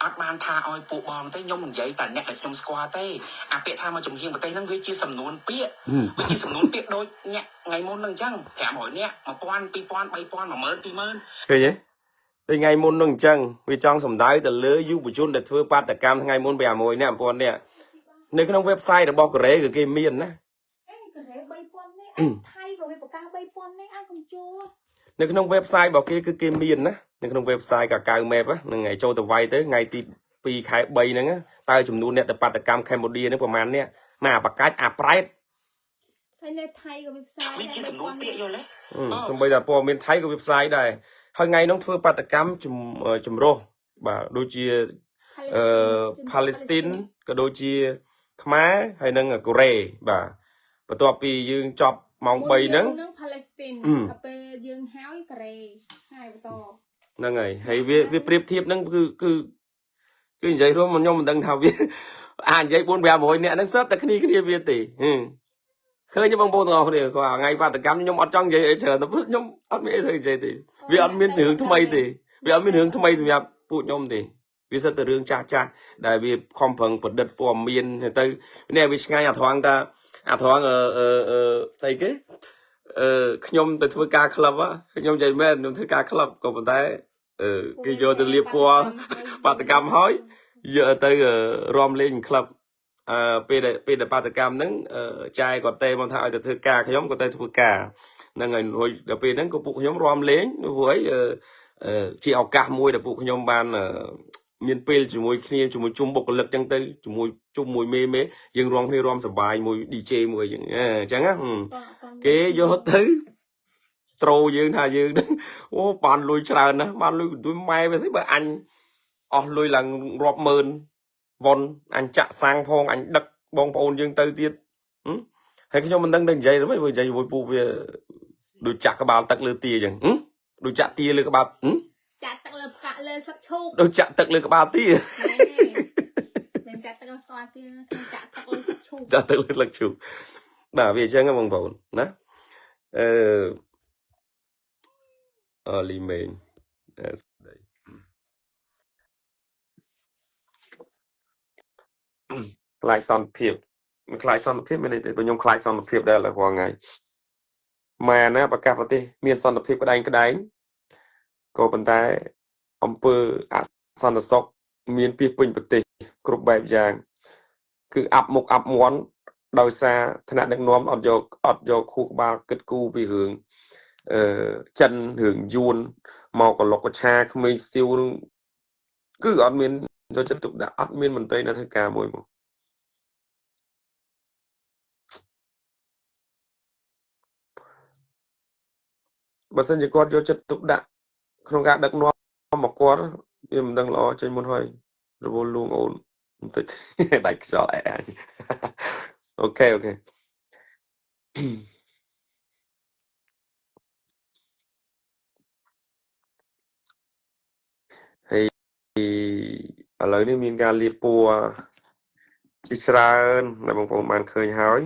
អត់បានថាឲ្យពួកបងទេខ្ញុំនិយាយតែអ្នកដែលខ្ញុំស្គាល់ទេអាពាក្យថាមកចំហៀងប្រទេសហ្នឹងវាជាសំនួនពាក្យវាជាសំនួនពាក្យដូចអ្នកថ្ងៃមុនហ្នឹងអញ្ចឹង500នាក់1000 2000 3000 10000 20000ឃើញទេថ្ងៃមុននឹងអញ្ចឹងវាចង់សំដៅទៅលើយុវជនដែលធ្វើបាតកម្មថ្ងៃមុន6នាក់1000នាក់នៅក្នុង website របស់កូរ៉េគឺគេមានណាកូរ៉េ3000នាក់ថៃក៏វាប្រកាស3000នាក់កុំចូលនៅក្នុង website របស់គេគឺគេមានណានៅក្នុង website កាកៅ map ហ្នឹងថ្ងៃចូលទៅវាយទៅថ្ងៃទី2ខែ3ហ្នឹងតើចំនួនអ្នកទៅបាតកម្មកម្ពុជាហ្នឹងប្រហែលអ្នកមកអាបកាច់អាប្រែតហើយនៅថៃក៏វាផ្សាយវាជាសំនួនពាក្យយល់ទេសំបីតែព័ត៌មានថៃក៏វាផ្សាយដែរហើយថ្ងៃហ្នឹងធ្វើបាតកម្មចម្រុះបាទដូចជាPalestine ក៏ដូចជាខ្មែរហើយនឹងកូរ៉េបាទបន្ទាប់ពីយើងចប់ម៉ោង3ហ្នឹងPalestine ទៅពេលយើងហើយកូរ៉េហើយបន្តហ្នឹងហើយវាប្រៀបធៀបហ្នឹងគឺនិយាយរួមខ្ញុំមិនដឹងថាវាអាចនិយាយ4 500នាក់ហ្នឹងសឹកតែគ្នាវាទេ khơi như bông bông ngọc thì có ngày ba tự cam nhóm ở trong vậy chờ nó bước nhóm ăn mấy thời vậy thì vì ăn miên hướng thay thì vì ăn miên hướng thay thì nhập phụ nhóm thì vì sao từ đường cha cha đại vì không phần vật đất của miên thì tới này vì ngay à thoáng ta à thoáng thầy cái nhóm từ thưa ca club á nhóm dạy men nhóm thưa ca club còn một cái cái vô từ liệp qua ba tự cam hỏi giờ tới rom lên club ពេលដែលបាតកម្មហ្នឹងចាយគាត់ទេមកថាឲ្យទៅធ្វើការខ្ញុំក៏ទៅធ្វើការហ្នឹងហើយរួចដល់ពេលហ្នឹងក៏ពួកខ្ញុំរំលេងព្រោះអីជាឱកាសមួយដែលពួកខ្ញុំបានមានពេលជាមួយគ្នាជាមួយជុំបុគ្គលិកចឹងទៅជាមួយជុំមួយមេយើងរំគ្នារំសប្បាយមួយ DJ មួយចឹងអញ្ចឹងណាគេយកទៅត្រូយើងថាយើងហ្នឹងអូបានលុយច្រើនណាស់បានលុយដូចម៉ែវាស្អីបើអញអស់លុយឡើងរាប់ម៉ឺន វ៉ុនអញចាក់សាំងផងអញដឹកបងប្អូនយើងទៅទៀតហើយខ្ញុំមិនដឹងទៅនិយាយទៅមិននិយាយជាមួយពូវាដូចចាក់ក្បាលទឹកលើទាអញ្ចឹងដូចចាក់ទាលើក្បាលចាក់ទឹកលើកាក់លើសឹកឈូក ដូចចាក់ទឹកលើក្បាលទាមិនចាក់ទឹកលើក្បាលទាចាក់ទឹកលើសឹកឈូក ចាក់ទឹកលើទឹកឈូកបាទវាអញ្ចឹងបងប្អូនណាលីមេងខ្លាចសន្តិភាពមិនខ្លាចសន្តិភាពមានន័យថាខ្ញុំខ្លាចសន្តិភាពដែរឡើយព្រោះថ្ងៃម៉ែណាប្រកាសប្រទេសមានសន្តិភាពក្តែងក៏ប៉ុន្តែអង្គើអសន្តិសុខមានពីពេញប្រទេសគ្រប់បែបយ៉ាងគឺអាប់មុខអាប់មាន់ដោយសារថ្នាក់ដឹកនាំអត់យកខួរក្បាលគិតគូរពីរឿងចិនរឿងយួនមកកលុកកឆាក្មេងស្ទាវនឹងគឺអត់មានចូលចិត្តទុកដាក់អត់មានមន្ត្រីណាធ្វើការមួយមកបើសិនជាគាត់យកចិត្តទុកដាក់ក្នុងការដឹកនាំមកគាត់វាមិនដឹងល្អចេញមុនហើយរវល់លួងអូនបន្តិចដាច់ខ្យល់អែអូខេហើយឥឡូវនេះមានការលាបពណ៌ជាច្រើនដែលបងប្អូនបានឃើញហើយ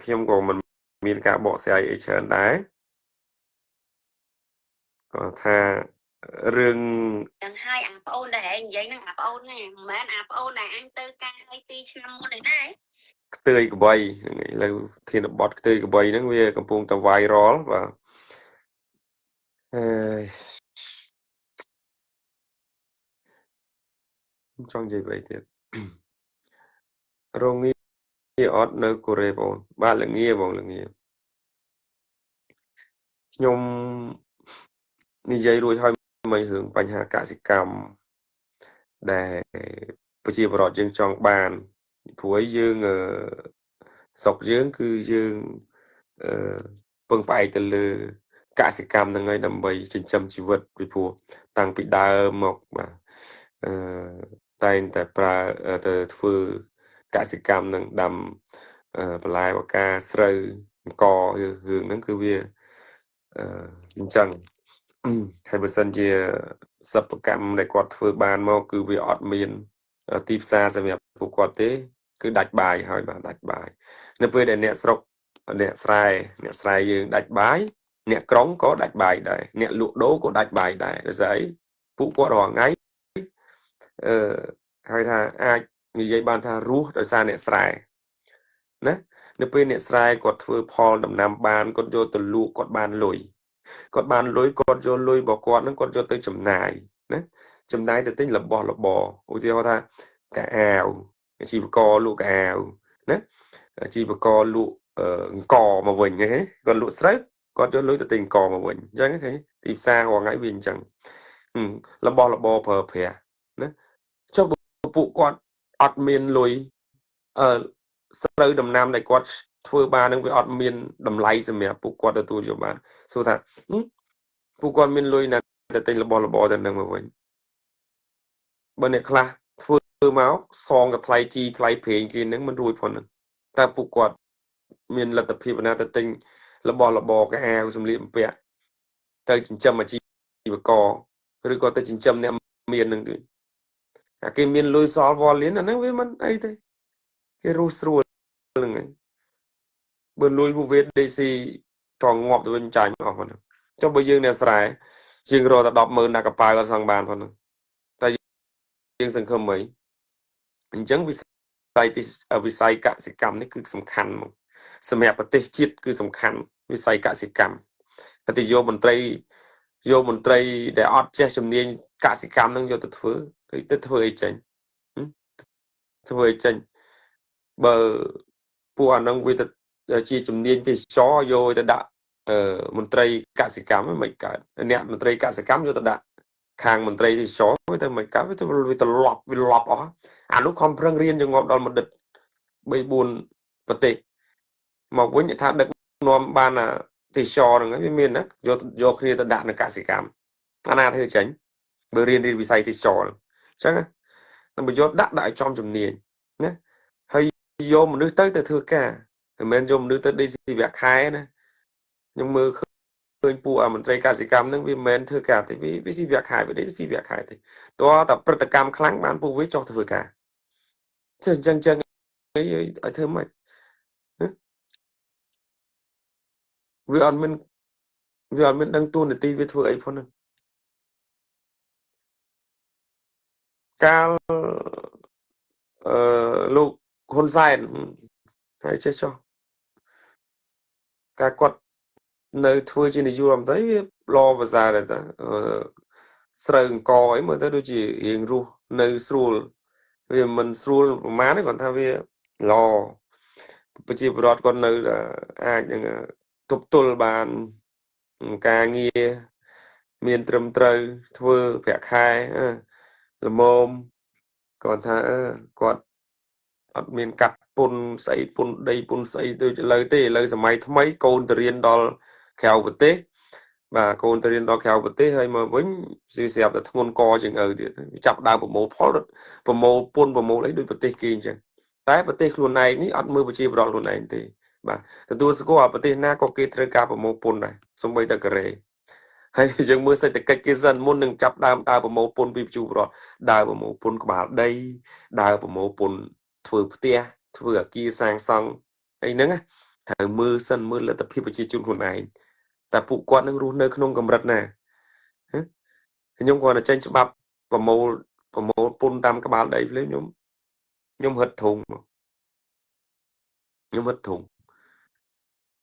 ខ្ញុំក៏មិនមានការបកស្រាយអីច្រើនដែរគាត់ថារឿងទាំងហើយអាប្អូនដែលនិយាយហ្នឹងអាប្អូនណាមិនមែនអាប្អូនដែលអញទៅការឲ្យ2ឆ្នាំមុនទេណាខ្ទើយកបីហ្នឹងឥឡូវធានបត់ខ្ទើយកបីហ្នឹងវាកំពុងតែ viral បាទខ្ញុំចង់និយាយបែបទៀតរងងារអត់នៅកូរ៉េបងបាទល្ងាបងល្ងាខ្ញុំនិយាយរួចហើយមិនរឿងបញ្ហាកសិកម្មដែលប្រជាពលរដ្ឋយើងចង់បានព្រោះយើងស្រុកយើងគឺយើងពឹងផ្អែកទៅលើកសិកម្មហ្នឹងហើយដើម្បីចិញ្ចឹមជីវិតពីព្រោះតាំងពីដើមមកបាទតែងតែប្រើទៅធ្វើកសិកម្មនឹងដាំបន្លែបកាស្រូវអង្គរឿងហ្នឹងគឺវាអញ្ចឹងហើយបើសិនជាសិប្បកម្មដែលគាត់ធ្វើបានមកគឺវាអត់មានទីផ្សារសម្រាប់ពួកគាត់ទេគឺដាច់បាយហើយបាទដាច់បាយនៅពេលដែលអ្នកស្រុកអ្នកស្រែយើងដាច់បាយអ្នកក្រុងក៏ដាច់បាយដែរអ្នកលក់ដូរក៏ដាច់បាយដែរដោយសារអីពួកគាត់រាល់ថ្ងៃហៅថាអាចនិយាយបានថារស់ដោយសារអ្នកស្រែណានៅពេលអ្នកស្រែគាត់ធ្វើផលដំណាំបានគាត់យកទៅលក់គាត់បានលុយគាត់យកលុយរបស់គាត់ហ្នឹងគាត់យកទៅចំណាយណាចំណាយទៅទិញរបស់របរឧទាហរណ៍ថាកៅអៅអាជីវករលក់កៅអៅណាអាជីវករលក់អង្គមកវិញហ៎គាត់លក់ស្រូវគាត់យកលុយទៅទិញអង្គមកវិញអញ្ចឹងហ៎ទីផ្សាររាល់ថ្ងៃវាអញ្ចឹងរបស់របរប្រើប្រាស់ណាចុះពួកគាត់អត់មានលុយស្រូវដំណាំដែលគាត់ធ្វើបាននឹងវាអត់មានតម្លៃសម្រាប់ពួកគាត់ទទួលយកបានសួរថាពួកគាត់មានលុយណាទៅទិញរបស់របរទៅនឹងមកវិញបើអ្នកខ្លះធ្វើមកសងតែថ្លៃជីថ្លៃប្រេងគេនឹងមិនរួចផងហ្នឹងតែពួកគាត់មានលទ្ធភាពណាទៅទិញរបស់របរកៅអៅសម្លៀកបំពាក់ទៅចិញ្ចឹមអាជីវករឬក៏ទៅចិញ្ចឹមអ្នកមាននឹងទេគេមានលុយសល់វល់លៀនអាហ្នឹងវាមិនអីទេគេរស់ស្រួល ហ្នឹងបើលួយពួកវាដេស៊ីក៏ងាប់ទៅវិញចាញ់អស់ប៉ុណ្ណឹងចុះបើយើងអ្នកស្រែជាងរកតែ 100000 ដាក់កប៉ាល់អត់សងបានប៉ុណ្ណឹងតែយើងសង្ឃឹមអីអញ្ចឹងវិស័យកសិកម្មនេះគឺសំខាន់មកសម្រាប់ប្រទេសជាតិគឺសំខាន់វិស័យកសិកម្មតែយកមន្ត្រីដែលអត់ចេះជំនាញកសិកម្មនឹងយកទៅធ្វើទៅធ្វើអីចេញធ្វើអីចេញបើពួកអានឹងវាទៅជាជំនាញទេសចរយកទៅដាក់មន្ត្រីកសិកម្មមិនកើតអ្នកមន្ត្រីកសិកម្មយកទៅដាក់ខាងមន្ត្រីទេសចរវាទៅមិនកើតវាទៅលប់អស់អានោះខំប្រឹងរៀនចងប់ដល់បណ្ឌិត 3-4 ប្រទេសមកវិញថាដឹកនាំបានទេសចរហ្នឹងវាមានណាយកគ្នាទៅដាក់នៅកសិកម្មអាណាធ្វើចេញបើរៀនវិស័យទេសចរអញ្ចឹងតែបើយកដាក់ឲ្យចំជំនាញណាហើយយកមនុស្សទៅធ្វើការមិនមែនយកមនុស្សទៅដេកស៊ីវៈខែណាខ្ញុំមើលឃើញពួកមន្ត្រីកសិកម្មហ្នឹងវាមិនមែនធ្វើការទេវាស៊ីវៈខែវាដេកស៊ីវៈខែទេតើតែព្រឹត្តិកម្មខ្លាំងបានពួកវាចោះធ្វើការចេះអញ្ចឹងអីឲ្យធ្វើម៉េចវាអត់មានដឹងតួនាទីវាធ្វើអីផងហ្នឹងកាលលោកហ៊ុនសែនហើយចេះចោះការគាត់នៅធ្វើជានាយករដ្ឋមន្ត្រីវាល្អប្រសើរដែរតាស្រូវអង្គអីមើលទៅដូចជារៀងរស់នៅស្រួលវាមិនស្រួលប្រហែលទេគាត់ថាវាល្អប្រជាពលរដ្ឋគាត់នៅអាចនឹងទប់ទល់បានការងារមានត្រឹមត្រូវធ្វើប្រាក់ខែល្មមគាត់ថាគាត់អត់មានកាត់ពុនស្អីពុនដីពុនស្អីដូចឥឡូវទេឥឡូវសម័យថ្មីកូនទៅរៀនដល់ក្រៅប្រទេសបាទកូនទៅរៀនដល់ក្រៅប្រទេសហើយមកវិញស្រាប់តែធ្ងន់កជាងឪទៀតចាប់ដើមប្រមូលផលប្រមូលពុនប្រមូលអីដូចប្រទេសគេអញ្ចឹងតែប្រទេសខ្លួនឯងនេះអត់មើលប្រជាពលរដ្ឋខ្លួនឯងទេបាទទទួលស្គាល់ប្រទេសណាក៏គេត្រូវការប្រមូលពុនដែរសូម្បីតែកូរ៉េហើយយើងមើលសេដ្ឋកិច្ចគេសិនមុននឹងចាប់ដើមដើរប្រមូលពុនពីប្រជាពលរដ្ឋដើរប្រមូលពុនក្បាលដីដើរប្រមូលពុនធ្វើផ្ទះធ្វើអគារសាងសង់អីហ្នឹងត្រូវមើលសិនមើលលទ្ធភាពប្រជាជនខ្លួនឯងតែពួកគាត់នឹងរស់នៅក្នុងកម្រិតណាខ្ញុំគាត់តែចេញច្បាប់ប្រមូលពុនតាមក្បាលដីភ្លាមខ្ញុំហិតធំ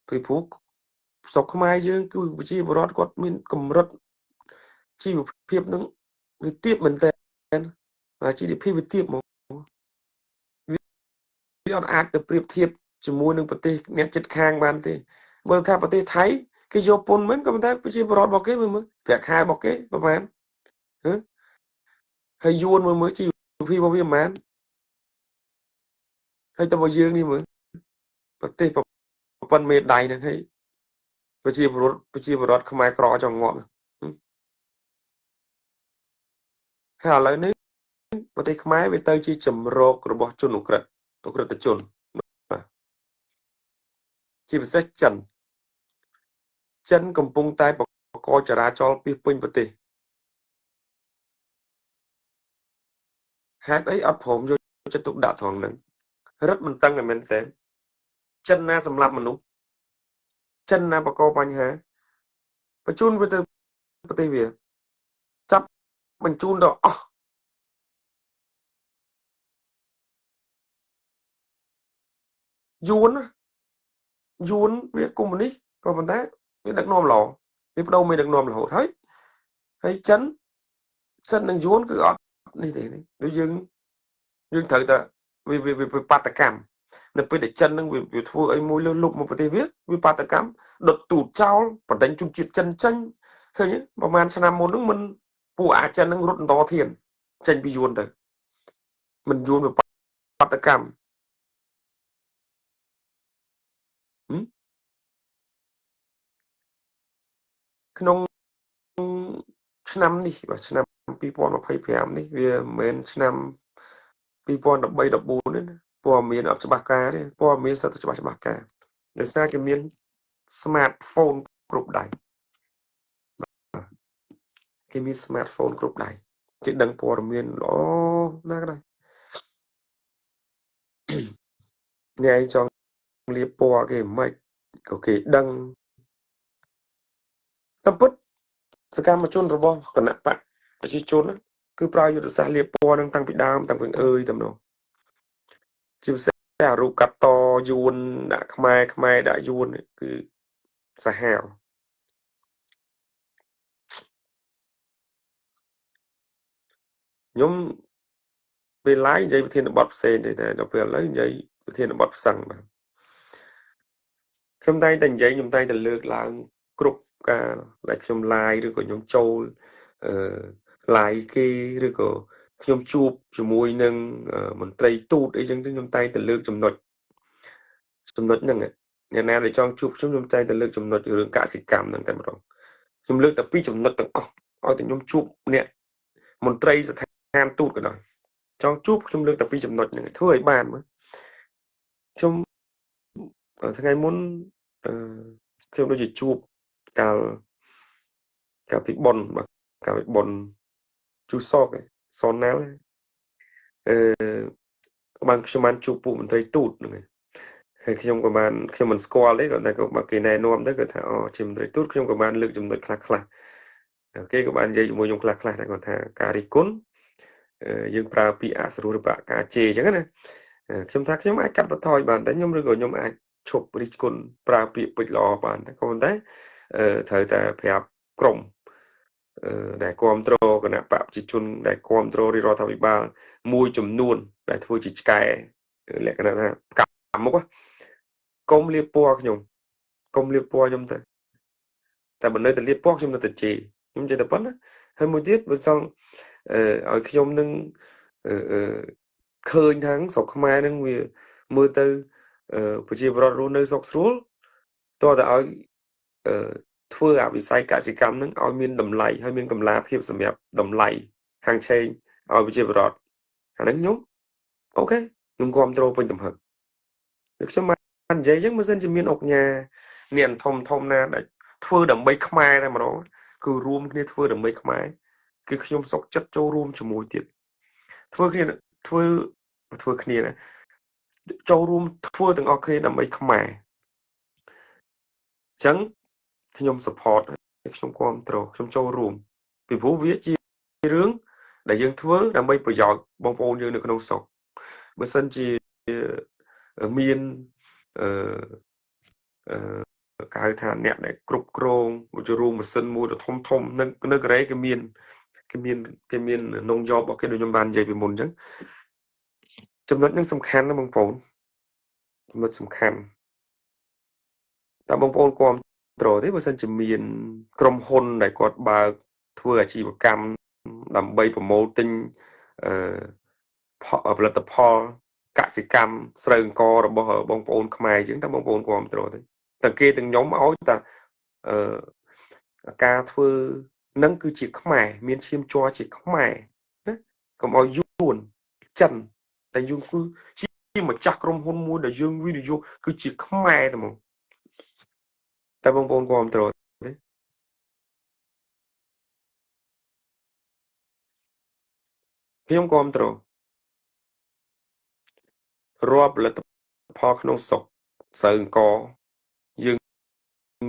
ពីព្រោះស្រុកខ្មែរយើងគឺប្រជាពលរដ្ឋគាត់មានកម្រិតជីវភាពនឹងវាទាបមែនតើជីវភាពវាទាបហ្មងវាអត់អាចទៅប្រៀបធៀបជាមួយនឹងប្រទេសអ្នកជិតខាងបានទេបើថាប្រទេសថៃគេយកពុនមិនក៏ប៉ុន្តែប្រជាពលរដ្ឋរបស់គេមើលប្រាក់ខែរបស់គេប្រហែលហើយយួនមើលជីវភាពរបស់វាប្រហែលហើយតើបើយើងនេះមើលប្រទេសប្រព័ន្ធមេដៃហ្នឹងហើយប្រជាពលរដ្ឋខ្មែរក្រចង់ងាប់ហើយឥឡូវនេះប្រទេសខ្មែរវាទៅជាចម្រោករបស់ជនឧក្រិដ្ឋជនជាពិសេសចិនកំពុងតែបកកចរាចរណ៍ពីពេញប្រទេសហេតុអីអត់ព្រមយកចិត្តទុកដាក់ត្រង់ហ្នឹងរឹតបន្តឹងមែនតើចិនណាសម្លាប់មនុស្សចិនណាបកកបញ្ហាបញ្ជូនវាទៅប្រទេសវាចាប់បញ្ជូនទៅអស់យួនវាកុម្មុយនីសក៏ប៉ុន្តែវាដឹកនាំល្អវាបដូរមេដឹកនាំរហូតហើយចិននឹងយួនគឺអត់នេះទេដូចយើងត្រូវតែវាបាតកម្មនៅពេលដែលចិននឹងវាធ្វើអីមួយលើលុបមកប្រទេសវាបាតកម្មដុតទូតចោលបណ្ដេញជនជាតិចិនចេញឃើញប្រហែលឆ្នាំមុនហ្នឹងមិនពួកអាចិននឹងរត់បន្តធានចេញពីយួនទៅមិនយួនវាបាតកម្មក្នុងឆ្នាំនេះបាទឆ្នាំ2025នេះវាមិនមែនឆ្នាំ2013-14ទេណាព័ត៌មានអត់ច្បាស់ការទេព័ត៌មានសិតតែច្បាស់ការដោយសារគេមាន smartphone គ្រប់ដៃគេមាន smartphone គ្រប់ដៃគេដឹងព័ត៌មានល្អណាស់ដែរអ្នកឯងចង់ លាពណ៌គេមិនក៏គេដឹងតាមពិតសកម្មជនរបស់គណៈបកប្រជាជនគឺប្រើយុទ្ធសាស្ត្រលាពណ៌នឹងតាំងពីដើមតាំងពីអើយតែម្ដងជាពិសេសអារូបកាត់តយួនដាក់ខ្មែរដាក់យួនគឺសាហាវខ្ញុំពេលឡាយនិយាយប្រធានបទផ្សេងទេតែដល់ពេលឥឡូវនិយាយប្រធានបទផ្សឹងបាទខ្ញុំតែងតែនិយាយខ្ញុំតែងតែលើកឡើងគ្រប់ការដែលខ្ញុំឡាយឬក៏ខ្ញុំចូលឡាយគេឬក៏ខ្ញុំជួបជាមួយនឹងមន្ត្រីទូតអីចឹងខ្ញុំតែងតែលើកចំណុចហ្នឹងអ្នកណាដែលចង់ជួបខ្ញុំតែងតែលើកចំណុចរឿងកសិកម្មហ្នឹងតែម្ដងខ្ញុំលើកតែពីចំណុចទាំងអស់ឲ្យតែខ្ញុំជួបអ្នកមន្ត្រីស្ថានទូតក៏ដោយចង់ជួបខ្ញុំលើកតែពីចំណុចហ្នឹងធ្វើឲ្យបានមើលខ្ញុំថ្ងៃមុនខ្ញុំដូចជាជួបកាលពីប៉ុនបាទកាលពីប៉ុនជូសកសនណាល់បានខ្ញុំបានជួបពួកមន្ត្រីទូតហ្នឹងហើយខ្ញុំក៏បានខ្ញុំមិនស្គាល់ទេគាត់តែគាត់គេណែនាំទៅគាត់ថាអូជាមន្ត្រីទូតខ្ញុំក៏បានលើកចំណុចខ្លះគេក៏បាននិយាយជាមួយខ្ញុំខ្លះតែគាត់ថាការរិះគន់យើងប្រើពាក្យអសរុរបៈការជេរអញ្ចឹងណាខ្ញុំថាខ្ញុំអាចកាត់បន្ថយបានតែខ្ញុំឬក៏ខ្ញុំអាចឈប់រិះគន់ប្រើពាក្យពេចល្អបានតែក៏ប៉ុន្តែត្រូវតែប្រាប់ក្រុមដែលគ្រប់គ្រងគណៈបកប្រជាជនដែលគ្រប់គ្រងរាជរដ្ឋាភិបាលមួយចំនួនដែលធ្វើជាឆ្កែលក្ខណៈថាកម្មមុខកុំលាបពណ៌ខ្ញុំទៅតែបើនៅតែលាបពណ៌ខ្ញុំនៅតែជេរខ្ញុំចេះតែប៉ុណ្ណាហើយមួយទៀតបើចង់ឲ្យខ្ញុំនឹងឃើញថាស្រុកខ្មែរនឹងវាមើលទៅប្រជាពលរដ្ឋរស់នៅស្រុកស្រួលតើឲ្យធ្វើអាវិស័យកសិកម្មនឹងឲ្យមានតម្លៃហើយមានកម្លាភាពសម្រាប់តម្លៃហាងឆេងឲ្យប្រជាពលរដ្ឋអាហ្នឹងខ្ញុំអូខេខ្ញុំគ្រប់គ្រងពេញទំហឹងខ្ញុំបាននិយាយអញ្ចឹងមិនសិនជាមានអុកញ៉ាអ្នកធំណាដែលធ្វើដើម្បីខ្មែរតែម្ដងគឺរួមគ្នាធ្វើដើម្បីខ្មែរគឺខ្ញុំសុខចិត្តចូលរួមជាមួយទៀតធ្វើគ្នាណាចូលរួមធ្វើទាំងអស់គ្នាដើម្បីខ្មែរអញ្ចឹងខ្ញុំ support ខ្ញុំគ្រប់គ្រងខ្ញុំចូលរួមពីព្រោះវាជារឿងដែលយើងធ្វើដើម្បីប្រយោជន៍បងប្អូនយើងនៅក្នុងស្រុកបើសិនជាមានគេហៅថាអ្នកដែលគ្រប់គ្រងចូលរួមម៉ាស៊ីនមួយធំនៅកូរ៉េគេមាននងយ៉បរបស់គេដូចខ្ញុំបាននិយាយពីមុនអញ្ចឹងចំណុចហ្នឹងសំខាន់ណាស់បងប្អូនចំណុចសំខាន់តែបងប្អូនគ្រប់គ្រងទេបើសិនជាមានក្រុមហ៊ុនដែលគាត់បើកធ្វើអាជីវកម្មដើម្បីប្រមូលទិញផលិតផលកសិកម្មស្រូវអង្កររបស់បងប្អូនខ្មែរអញ្ចឹងតែបងប្អូនគ្រប់គ្រងទេតែគេទាំងខ្ញុំឲ្យតែការធ្វើនឹងគឺជាខ្មែរមានឈាមជ័រជាខ្មែរណាកុំឲ្យយួនចិនតែយើងគឺជាម្ចាស់ក្រុមហ៊ុនមួយដែលយើងវិនិយោគគឺជាខ្មែរតែមកតែបងប្អូនគ្រប់គ្រងទេខ្ញុំគ្រប់គ្រងរាប់ផលិតផលក្នុងស្រុកស្រូវអង្ករយើង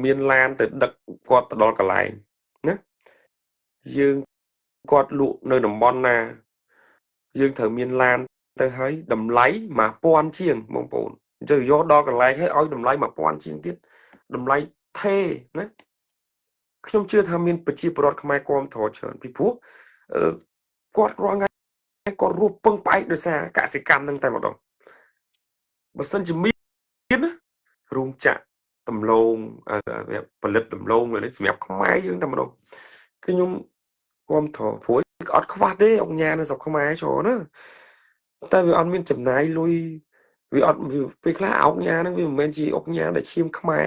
មានឡានទៅដឹកគាត់ទៅដល់កន្លែងណាយើងគាត់លក់នៅតំបន់ណាយើងត្រូវមានឡានទៅឲ្យតម្លៃ1000ជាងបងប្អូនអញ្ចឹងយកដល់កន្លែងឲ្យតម្លៃ1000ជាងទៀតតម្លៃថេណាខ្ញុំជឿថាមានប្រជាពលរដ្ឋខ្មែរគ្រប់គ្រងច្រើនពីព្រោះគាត់រាល់ថ្ងៃគាត់រស់ពឹងផ្អែកដោយសារកសិកម្មហ្នឹងតែម្ដងបើសិនជាមានណារោងចក្រដំឡូងផលិតដំឡូងសម្រាប់ខ្មែរយើងតែម្ដងគឺខ្ញុំគ្រប់គ្រងព្រោះអត់ខ្វះទេអង្គញានៅស្រុកខ្មែរច្រើនណាតែវាអត់មានចំណាយលុយវាអត់ពេលខ្លះអង្គញាហ្នឹងវាមិនមែនជាអង្គញាដែលឈាមខ្មែរ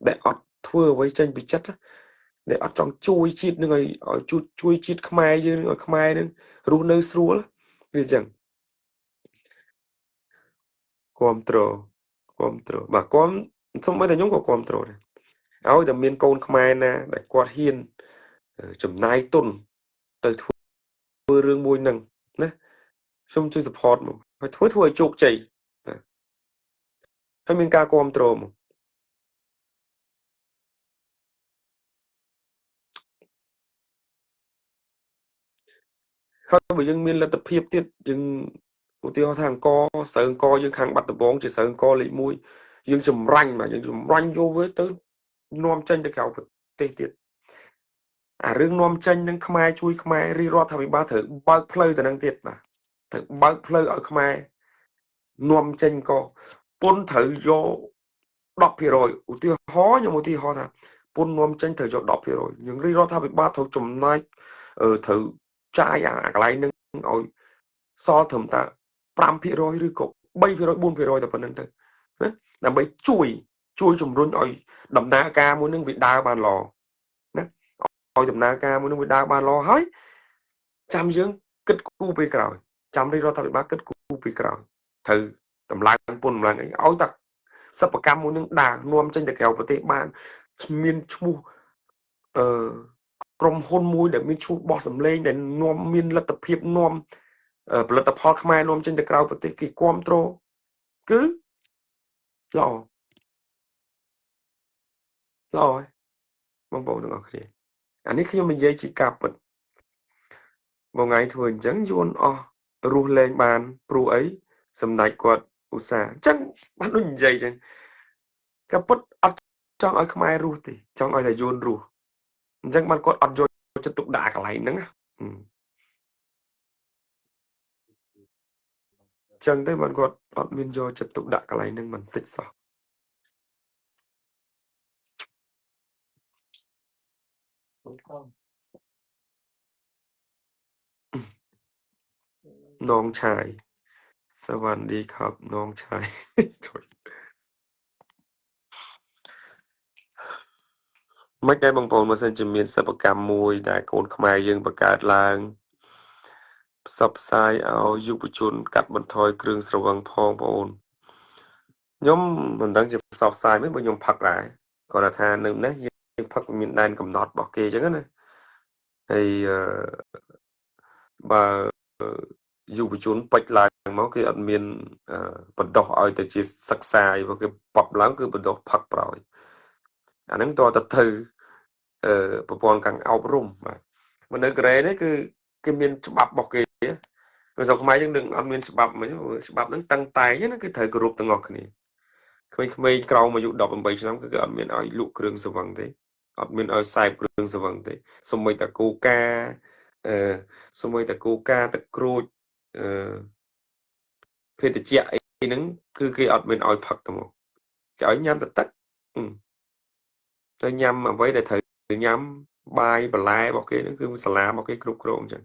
ដែលអត់ធ្វើអ្វីចេញពីចិត្តដែលអត់ចង់ជួយជាតិនឹងឲ្យជួយជាតិខ្មែរយើងឲ្យខ្មែរនឹងរស់នៅស្រួលវាអញ្ចឹងគ្រប់គ្រងបាទគ្រប់សូម្បីតែខ្ញុំក៏គ្រប់គ្រងដែរឲ្យតែមានកូនខ្មែរណាដែលគាត់ហ៊ានចំណាយទុនទៅធ្វើរឿងមួយហ្នឹងណាខ្ញុំជួយ support មកហើយធ្វើឲ្យជោគជ័យ ហើយមានការគ្រប់គ្រងមកហើយបើយើងមានលទ្ធភាពទៀតយើងឧទាហរណ៍ថាអង្គស្រូវអង្គយើងខាងបាត់ដំបងជាស្រូវអង្គលេខ1យើងចម្រាញ់មកយើងចម្រាញ់យកវាទៅនាំចេញទៅក្រៅប្រទេសទៀតអារឿងនាំចេញនឹងខ្មែរជួយខ្មែររាជរដ្ឋាភិបាលត្រូវបើកផ្លូវទៅនឹងទៀតបាទត្រូវបើកផ្លូវឲ្យខ្មែរនាំចេញក៏ពុនត្រូវយក10%ឧទាហរណ៍ខ្ញុំឧទាហរណ៍ថាពុននាំចេញត្រូវយក10%យើងរាជរដ្ឋាភិបាលត្រូវចំណាយត្រូវចាយអាកន្លែងនឹងឲ្យសល់ត្រឹមតែ5%ឬក៏3% 4%តែប៉ុណ្្នឹងទៅណាដើម្បីជួយជំរុញឲ្យដំណើរការមួយនឹងវាដើរបានល្អណាឲ្យដំណើរការមួយនឹងវាដើរបានល្អហើយចាំយើងគិតគូរពេលក្រោយចាំរាជរដ្ឋាភិបាលគិតគូរពេលក្រោយត្រូវតម្លើងពុនតម្លើងអីឲ្យតែសិប្បកម្មមួយនឹងដើរនាំចេញទៅក្រៅប្រទេសបានមានឈ្មោះក្រុមហ៊ុនមួយដែលមានឈ្មោះបោះសម្លេងដែលនាំមានលទ្ធភាពនាំផលិតផលខ្មែរនាំចេញទៅក្រៅប្រទេសគេគ្រប់គ្រងគឺល្អហើយបងប្អូនទាំងអស់គ្នាអានេះខ្ញុំនិយាយជាការពិតមួយថ្ងៃធ្វើអញ្ចឹងយួនអស់រស់លែងបានព្រោះអីសម្ដេចគាត់ឧស្សាហ៍អញ្ចឹងបានដូចនិយាយអញ្ចឹងក៏ពិតអត់ចង់ឲ្យខ្មែររស់ទេចង់ឲ្យតែយួនរស់អញ្ចឹងបានគាត់អត់យកចិត្តទុកដាក់កន្លែងហ្នឹងណាចឹងទៅបានគាត់អត់មានយកចិត្តទុកដាក់កន្លែងហ្នឹងបន្តិចសោះน้องชายสวัสดีครับน้องชาย មិនដែរបងប្អូនបើសិនជាមានសិប្បកម្មមួយដែលកូនខ្មែរយើងបង្កើតឡើងផ្សព្វផ្សាយឲ្យយុវជនកាត់បន្ថយគ្រឿងស្រវឹងផងបងប្អូនខ្ញុំមិនដឹងជាផ្សព្វផ្សាយមិនបើខ្ញុំផឹកដែរគាត់ថានៅនេះយើងផឹកមានដែនកំណត់របស់គេអញ្ចឹងណាហើយបើយុវជនពេចឡើងមកគេអត់មានបណ្ដោះឲ្យទៅជាសិក្សាអីគេបបឡើងគឺបណ្ដោះផឹកប្រោយអាហ្នឹងតើទៅប្រព័ន្ធខាងអប់រំបាទមកនៅកូរ៉េនេះគឺគេមានច្បាប់របស់គេនៅស្រុកខ្មែរយើងនឹងអត់មានច្បាប់មិនច្បាប់ហ្នឹងតាំងតែងណាគឺត្រូវគោរពទាំងអស់គ្នាក្មេងៗក្រោមអាយុ18ឆ្នាំគឺគេអត់មានឲ្យលក់គ្រឿងស្រវឹងទេអត់មានឲ្យសែបគ្រឿងស្រវឹងទេសូម្បីតែកូកាសូម្បីតែកូកាទឹកក្រូចភេទជ្ជៈអីហ្នឹងគឺគេអត់មានឲ្យផឹកទៅមកគេឲ្យញ៉ាំតែទឹកទៅញ៉ាំអ្វីដែលត្រូវញ៉ាំបាយបន្លែរបស់គេហ្នឹងគឺសាលារបស់គេគ្រប់គ្រងអញ្ចឹង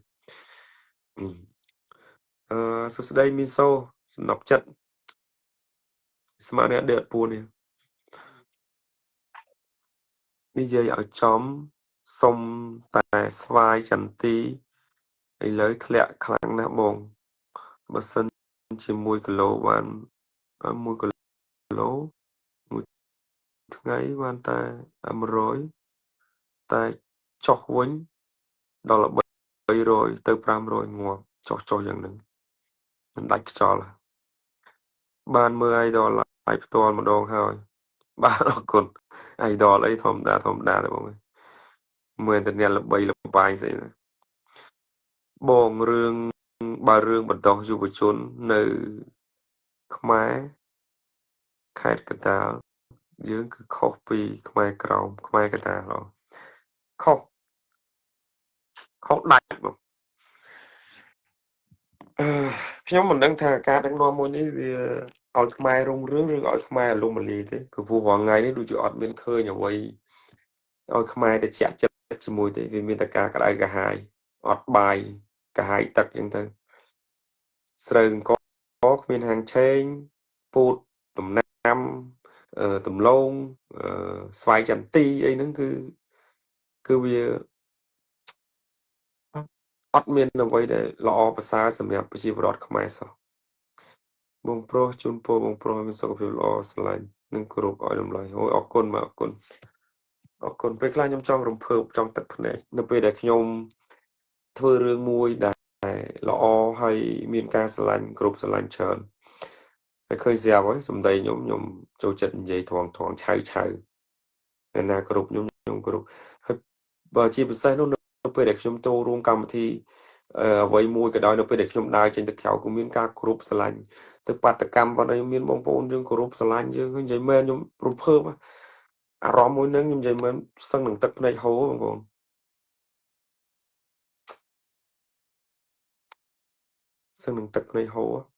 សួស្ដីមីសូសំណប់ចិត្តស្មានអ្នកដេកពួននេះនិយាយឲ្យចំសុំតែស្វាយចន្ទីឥឡូវធ្លាក់ខ្លាំងណាស់បងបើសិនជាមួយគីឡូបាន1គីឡូមួយថ្ងៃបានតែ100តែចុះវិញដល់300ទៅ500ងាប់ចុះយ៉ាងហ្នឹងមិនដាច់ខ្យល់បានមើលអីដល់ឡាយផ្ទាល់ម្ដងហើយបាទអរគុណអីដល់អីធម្មតាទេបងមើលតែអ្នកល្បីល្បាញស្អីណាបងរឿងបណ្ដោះយុវជននៅខ្មែរខេត្តកណ្ដាលយើងគឺខុសពីខ្មែរក្រោមខ្មែរកណ្ដាលខុសដាច់បងខ្ញុំមិនដឹងថាការដឹកនាំមួយនេះវាឲ្យខ្មែររុងរឿងឬឲ្យខ្មែររលំរលាយទេព្រោះរាល់ថ្ងៃនេះដូចជាអត់មានឃើញអ្វីឲ្យខ្មែរទៅជាក់ចិត្តជាមួយទេវាមានតែការក្តៅក្រហាយអត់បាយក្រហាយទឹកអញ្ចឹងទៅស្រូវអង្គគ្មានហាងឆេងពូតដំណាំដំឡូងស្វាយចន្ទីអីហ្នឹងគឺវាអត់មានអ្វីដែលល្អប្រសើរសម្រាប់ប្រជាពលរដ្ឋខ្មែរសោះបងប្រុសជូនពរបងប្រុសមានសុខភាពល្អស្រឡាញ់និងគោរពឲ្យតម្លៃអូយអរគុណពេលខ្លះខ្ញុំចង់រំភើបចង់ទឹកភ្នែកនៅពេលដែលខ្ញុំធ្វើរឿងមួយដែលល្អហើយមានការស្រឡាញ់គ្រប់ស្រឡាញ់ច្រើន ហើយឃើញស្រាប់ហើយសំដីខ្ញុំចូលចិត្តនិយាយថងឆៅតែណាគ្រប់ខ្ញុំគ្រប់ហើយបើជាពិសេសនោះនៅពេលដែលខ្ញុំចូលរួមកម្មវិធីអ្វីមួយក៏ដោយនៅពេលដែលខ្ញុំដើរចេញទៅក្រៅក៏មានការគ្រប់ស្រឡាញ់ទៅបាតកម្មបាត់ហើយមានបងប្អូនយើងគោរពស្រឡាញ់យើងនិយាយមែនខ្ញុំរំភើបអារម្មណ៍មួយហ្នឹងខ្ញុំនិយាយមែនសឹងនឹងទឹកភ្នែកហូរបងប្អូនសឹងនឹងទឹកភ្នែកហូរ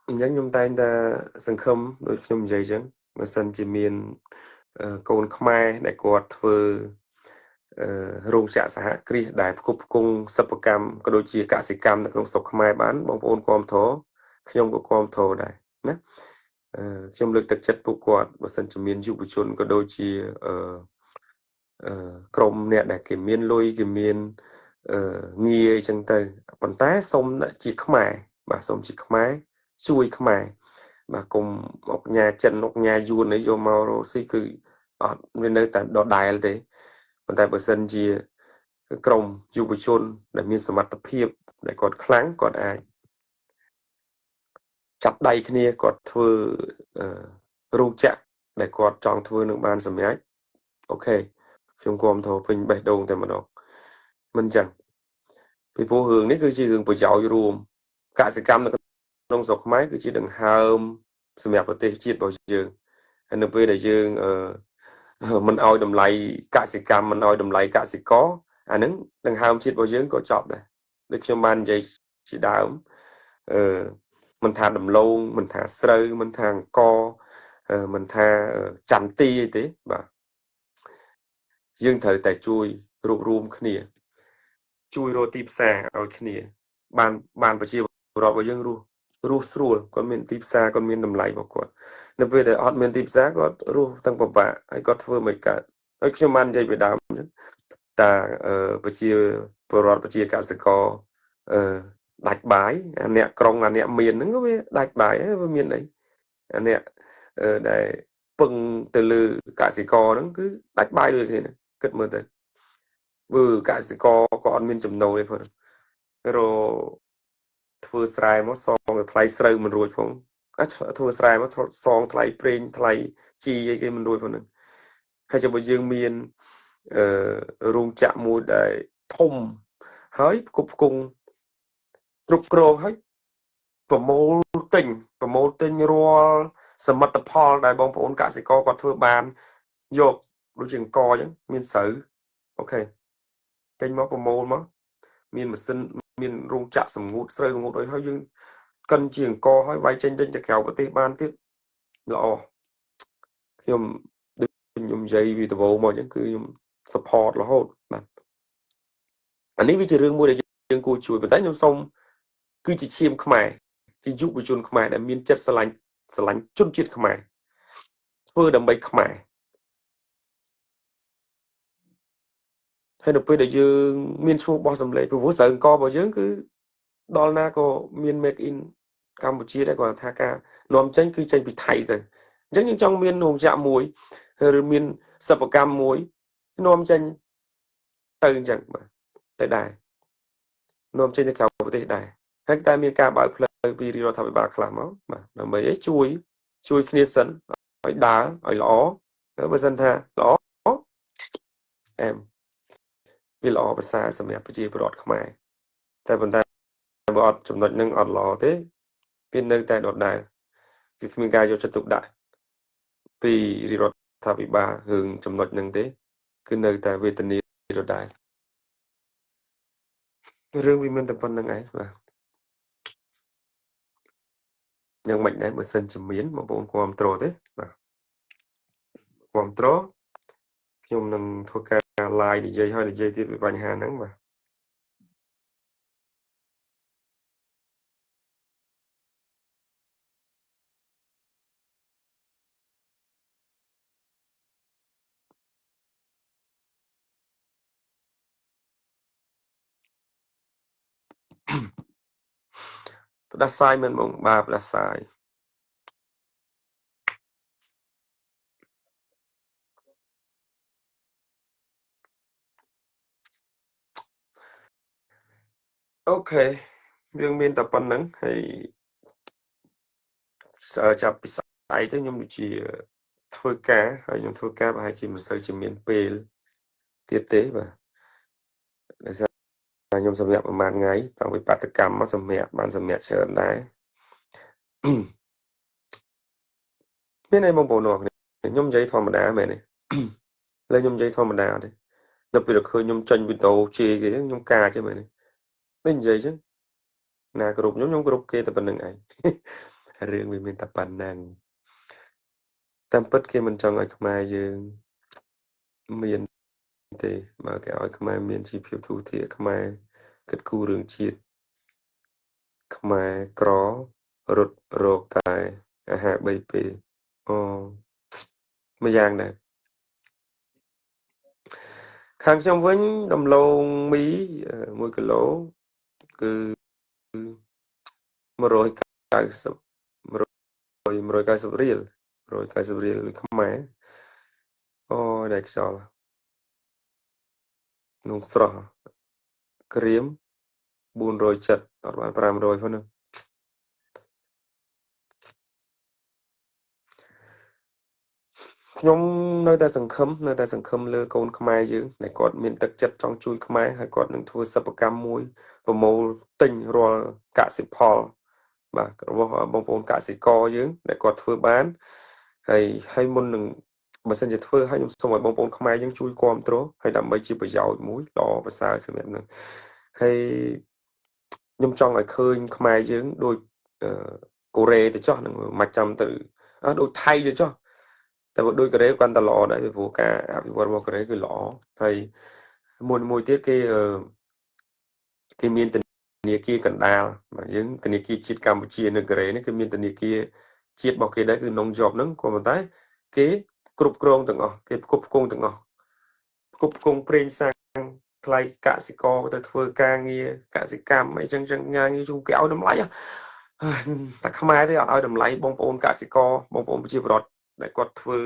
អញ្ចឹងខ្ញុំតែងតែសង្ឃឹមដូចខ្ញុំនិយាយអញ្ចឹងបើសិនជាមានកូនខ្មែរដែលគាត់ធ្វើរោងចក្រសហគ្រាសដែលផ្គប់ផ្គង់សិប្បកម្មក៏ដូចជាកសិកម្មនៅក្នុងស្រុកខ្មែរបានបងប្អូនគាំទ្រខ្ញុំក៏គាំទ្រដែរណាខ្ញុំលើកទឹកចិត្តពួកគាត់បើសិនជាមានយុវជនក៏ដូចជាក្រុមអ្នកដែលគេមានលុយគេមានងារអញ្ចឹងទៅប៉ុន្តែសូមជាខ្មែរបាទសូមជាខ្មែរជួយខ្មែរបាទគុំអុកញ៉ាចិនអុកញ៉ាយួនអីយកមករកស៊ីគឺអត់វានៅតែដដែលទេប៉ុន្តែបើសិនជាក្រុមយុវជនដែលមានសមត្ថភាពដែលគាត់ខ្លាំងគាត់អាចចាប់ដៃគ្នាគាត់ធ្វើរោងចក្រដែលគាត់ចង់ធ្វើនឹងបានសម្រេចអូខេខ្ញុំគាំទ្រពេញបេះដូងតែម្ដងមិនចឹងពីព្រោះរឿងនេះគឺជារឿងប្រយោជន៍រួមកសិកម្មនៅក្នុងស្រុកខ្មែរគឺជាដង្ហើមសម្រាប់ប្រទេសជាតិរបស់យើងហើយនៅពេលដែលយើងមិនអោយតម្លៃកសិកម្មមិនអោយតម្លៃកសិករអាហ្នឹងដង្ហើមជាតិរបស់យើងក៏ចប់ដែរដូចខ្ញុំបាននិយាយជាដើមមិនថាដំឡូងមិនថាស្រូវមិនថាអង្ករមិនថាចន្ទទីអីទេបាទយើងត្រូវតែជួយរួបរวมគ្នាជួយរកទីផ្សារឲ្យគ្នាបានប្រជាពលរដ្ឋរបស់យើងរស់ស្រួលគាត់មានទីផ្សារគាត់មានតម្លៃរបស់គាត់នៅពេលដែលអត់មានទីផ្សារគាត់រស់ទាំងពិបាកហើយគាត់ធ្វើមិនកើតហើយខ្ញុំបាននិយាយពីដើមអញ្ចឹងតាប្រជាពលរដ្ឋប្រជាកសិករដាច់បាយអាអ្នកក្រុងអាអ្នកមានហ្នឹងវាដាច់បាយហើយវាមានអីអាអ្នកដែលពឹងទៅលើកសិករហ្នឹងគឺដាច់បាយដូចគ្នាគិតមើលទៅបើកសិករក៏អត់មានចំណូលទេផងរធ្វើស្រែមកសងទៅថ្លៃស្រូវមិនរួចផងធ្វើស្រែមកសងថ្លៃប្រេងថ្លៃជីអីគេមិនរួចផងហ្នឹងហើយចាំបើយើងមានរោងចក្រមួយដែលធំហើយផ្គប់ផ្គង់គ្រប់គ្រងហើយប្រមូលទិញរាល់សមិទ្ធផលដែលបងប្អូនកសិករគាត់ធ្វើបានយកដូចជាអង្គអញ្ចឹងមានស្រូវអូខេទិញមកប្រមូលមកមានម៉ាស៊ីនមានរោងចក្រសម្ងួតស្រូវសម្ងួតអីហើយយើងកិនជាអង្គហើយវាយចេញទៅក្រៅប្រទេសបានទៀតល្អខ្ញុំដូចខ្ញុំនិយាយវីដេអូមកអញ្ចឹងគឺខ្ញុំ support រហូតបាទអានេះវាជារឿងមួយដែលយើងគួរជួយប៉ុន្តែខ្ញុំសូមគឺជាឈាមខ្មែរជាយុវជនខ្មែរដែលមានចិត្តស្រឡាញ់ជនជាតិខ្មែរធ្វើដើម្បីខ្មែរហើយនៅពេលដែលយើងមានឈ្មោះបោះសម្លេងព្រោះស្រូវអង្គរបស់យើងគឺដល់ណាក៏មាន make in កម្ពុជាដែរគាត់ថាការនាំចេញគឺចេញពីថៃទៅអញ្ចឹងយើងចង់មានរោងចក្រមួយឬមានសិប្បកម្មមួយនាំចេញទៅអញ្ចឹងបាទទៅដែរនាំចេញទៅក្រៅប្រទេសដែរហើយតែមានការបើកផ្លូវពីរដ្ឋាភិបាលខ្លះមកបាទដើម្បីឲ្យជួយគ្នាសិនឲ្យដើរឲ្យល្អបើសិនថាល្អអែមវាល្អប្រសើរសម្រាប់ប្រជាពលរដ្ឋខ្មែរតែប៉ុន្តែបើអត់ចំណុចហ្នឹងអត់ល្អទេវានៅតែដដែលវាគ្មានការយកចិត្តទុកដាក់ពីរដ្ឋាភិបាលរឿងចំណុចហ្នឹងទេគឺនៅតែវេទនាដដែលរឿងវាមានតែប៉ុណ្្នឹងឯងបាទយ៉ាងម៉េចដែរបើសិនជាមានបងប្អូនគាំទ្រទេបាទគាំទ្រខ្ញុំនឹងធ្វើការ live និយាយហើយនិយាយទៀតពីបញ្ហាហ្នឹងបាទផ្ដាសាយមែនបងបាទផ្ដាសាយ អូខេយើងមានតែប៉ុណ្្នឹងហើយចាប់ពីស្អែកទៅខ្ញុំដូចជាធ្វើការហើយខ្ញុំធ្វើការប្រហែលជាមិនសូវជាមានពេលទៀតទេបាទដោយសារខ្ញុំសម្រាប់ប្រហែលថ្ងៃតាំងពីបាតកម្មមកសម្រាប់បានសម្រាប់ច្រើនដែរ មានអីបងប្អូនអរគ្នាខ្ញុំនិយាយធម្មតាមែនទេ លើខ្ញុំនិយាយធម្មតាទេដល់ពេលឃើញខ្ញុំចេញវីដេអូជេរគេខ្ញុំកាចទេមែនទេដូចនិយាយចឹងណាគ្រប់ខ្ញុំគ្រប់គេតែប៉ុណ្្នឹងឯង រឿងវាមានតែប៉ុណ្្នឹងតាមពិតគេមិនចង់ឲ្យខ្មែរយើងមានទេបើគេឲ្យខ្មែរមានជីវភាពទូធាខ្មែរគិតគូររឿងជាតិខ្មែរក្ររត់រោគតែអាហារ3ពេលអូមួយយ៉ាងដែរខាងខ្ញុំវិញដំឡូងមី1គីឡូគឺ190 190រៀល190រៀលខ្មែរអូយដែរខ្យល់នំស្រស់ក្រៀម470អត់បាន500ផងហ្នឹងខ្ញុំនៅតែសង្ឃឹមលើកូនខ្មែរយើងដែលគាត់មានទឹកចិត្តចង់ជួយខ្មែរហើយគាត់នឹងធ្វើសិប្បកម្មមួយប្រមូលទិញរាល់កសិផលបាទរបស់បងប្អូនកសិករយើងដែលគាត់ធ្វើបានហើយមុននឹងបើសិនជាធ្វើឲ្យខ្ញុំសូមឲ្យបងប្អូនខ្មែរយើងជួយគាំទ្រហើយដើម្បីជាប្រយោជន៍មួយល្អប្រសើរសម្រាប់នឹងហើយខ្ញុំចង់ឲ្យឃើញខ្មែរយើងដូចកូរ៉េទៅចោះនឹងមិនចាំទៅដូចថៃទៅចោះតែបើដូចកូរ៉េគាត់តែល្អដែរពីព្រោះការអភិវឌ្ឍរបស់កូរ៉េគឺល្អហើយមួយទៀតគេមានធនាគារកណ្ដាលបាទយើងធនាគារជាតិកម្ពុជានៅកូរ៉េនេះគឺមានធនាគារជាតិរបស់គេដែរគឺ Non Job ហ្នឹងក៏ប៉ុន្តែគេគ្រប់គ្រងទាំងអស់គេផ្គប់ផ្គង់ទាំងអស់ផ្គប់ផ្គង់ប្រេងសាំងថ្លៃកសិករទៅធ្វើការងារកសិកម្មអីចឹងងាយជុំគេឲ្យតម្លៃតែខ្មែរទេអត់ឲ្យតម្លៃបងប្អូនកសិករបងប្អូនប្រជាពលរដ្ឋដែលគាត់ធ្វើ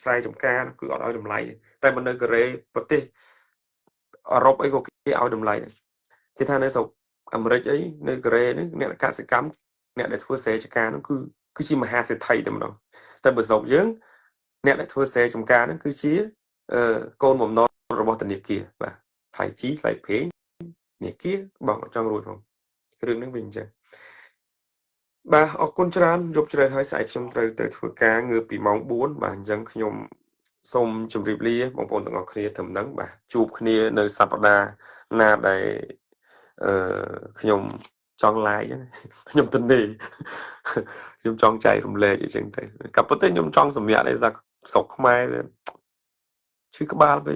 ស្រែចម្ការគឺអត់ឲ្យតម្លៃតែនៅកូរ៉េប្រទេសអឺរ៉ុបអីក៏គេឲ្យតម្លៃដែរគេថានៅស្រុកអាមេរិកអីនៅកូរ៉េហ្នឹងអ្នកកសិកម្មអ្នកដែលធ្វើស្រែចម្ការហ្នឹងគឺជាមហាសេដ្ឋីតែម្ដងតែបើស្រុកយើងអ្នកដែលធ្វើស្រែចម្ការហ្នឹងគឺជាកូនបំណុលរបស់ធនាគារបាទថ្លៃជីថ្លៃប្រេងធនាគារបងចង់រួចផងរឿងហ្នឹងវាអញ្ចឹងបាទអរគុណច្រើនយប់ជ្រៅហើយស្អែកខ្ញុំត្រូវទៅធ្វើការងើបពីម៉ោង4បាទអញ្ចឹងខ្ញុំសូមជម្រាបលាបងប្អូនទាំងអស់គ្នាត្រឹមហ្នឹងបាទជួបគ្នានៅសប្តាហ៍ណាដែលខ្ញុំចង់ live អញ្ចឹងខ្ញុំទនេខ្ញុំចង់ចែករំលែកអញ្ចឹងទៅក៏ប៉ុន្តែខ្ញុំចង់សម្រាប់ឲ្យស្រុកខ្មែរឈឺក្បាលពេក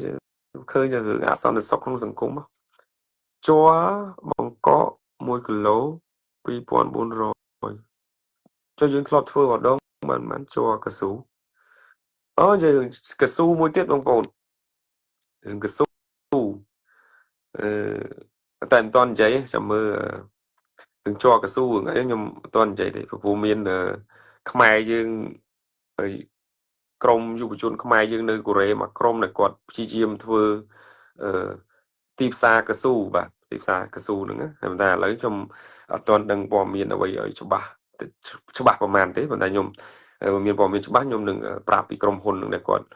ឃើញរឿងអសន្តិសុខក្នុងសង្គមជ័របង្កក1គីឡូ2400ចុះយើងធ្លាប់ធ្វើម្ដងមិនជ័រកស៊ូអូនិយាយកស៊ូមួយទៀតបងប្អូនរឿងកស៊ូតែមិនតន់និយាយចាំមើលរឿងជ័រកស៊ូអីខ្ញុំមិនតន់និយាយទេព្រោះមានខ្មែរយើងហើយក្រុមយុវជនខ្មែរយើងនៅកូរ៉េមួយក្រុមដែលគាត់ព្យាយាមធ្វើទីផ្សារកស៊ូបាទទីផ្សារកស៊ូហ្នឹងតែប៉ុន្តែឥឡូវខ្ញុំអត់ទាន់ដឹងព័ត៌មានអ្វីឲ្យច្បាស់ប្រហែលទេប៉ុន្តែខ្ញុំមានព័ត៌មានច្បាស់ខ្ញុំនឹងប្រាប់ពីក្រុមហ៊ុននឹងដែលគាត់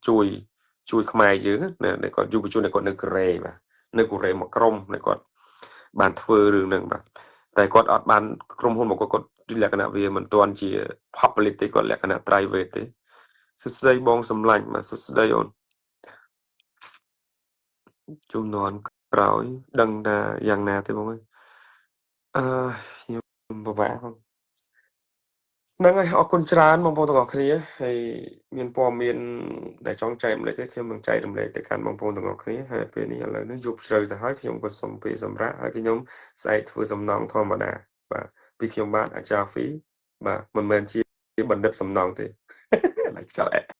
ជួយខ្មែរយើងដែលគាត់យុវជនដែលគាត់នៅកូរ៉េបាទនៅកូរ៉េមួយក្រុមដែលគាត់បានធ្វើរឿងហ្នឹងបាទតែគាត់អត់បានក្រុមហ៊ុនរបស់គាត់លក្ខណៈវាមិនទាន់ជា public ទេគាត់លក្ខណៈ private ទេសួស្ដីបងសម្លាញ់បាទសួស្ដីអូនជំនាន់ក្រោយដឹងថាយ៉ាងណាទេបងអើយខ្ញុំពិបាកហ្នឹងហើយអរគុណច្រើនបងប្អូនទាំងអស់គ្នាហើយមានព័ត៌មានដែលចង់ចែករំលែកទេខ្ញុំនឹងចែករំលែកទៅកាន់បងប្អូនទាំងអស់គ្នាហើយពេលនេះឥឡូវនេះយប់ជ្រៅទៅហើយខ្ញុំក៏សូមពេលសម្រាប់ហើយខ្ញុំស្អែកធ្វើសំណងធម្មតាបាទពីខ្ញុំបាទអាចារ្យហ្វីបាទមិនមែនជាបណ្ឌិតសំណងទេឡើយខ្យល់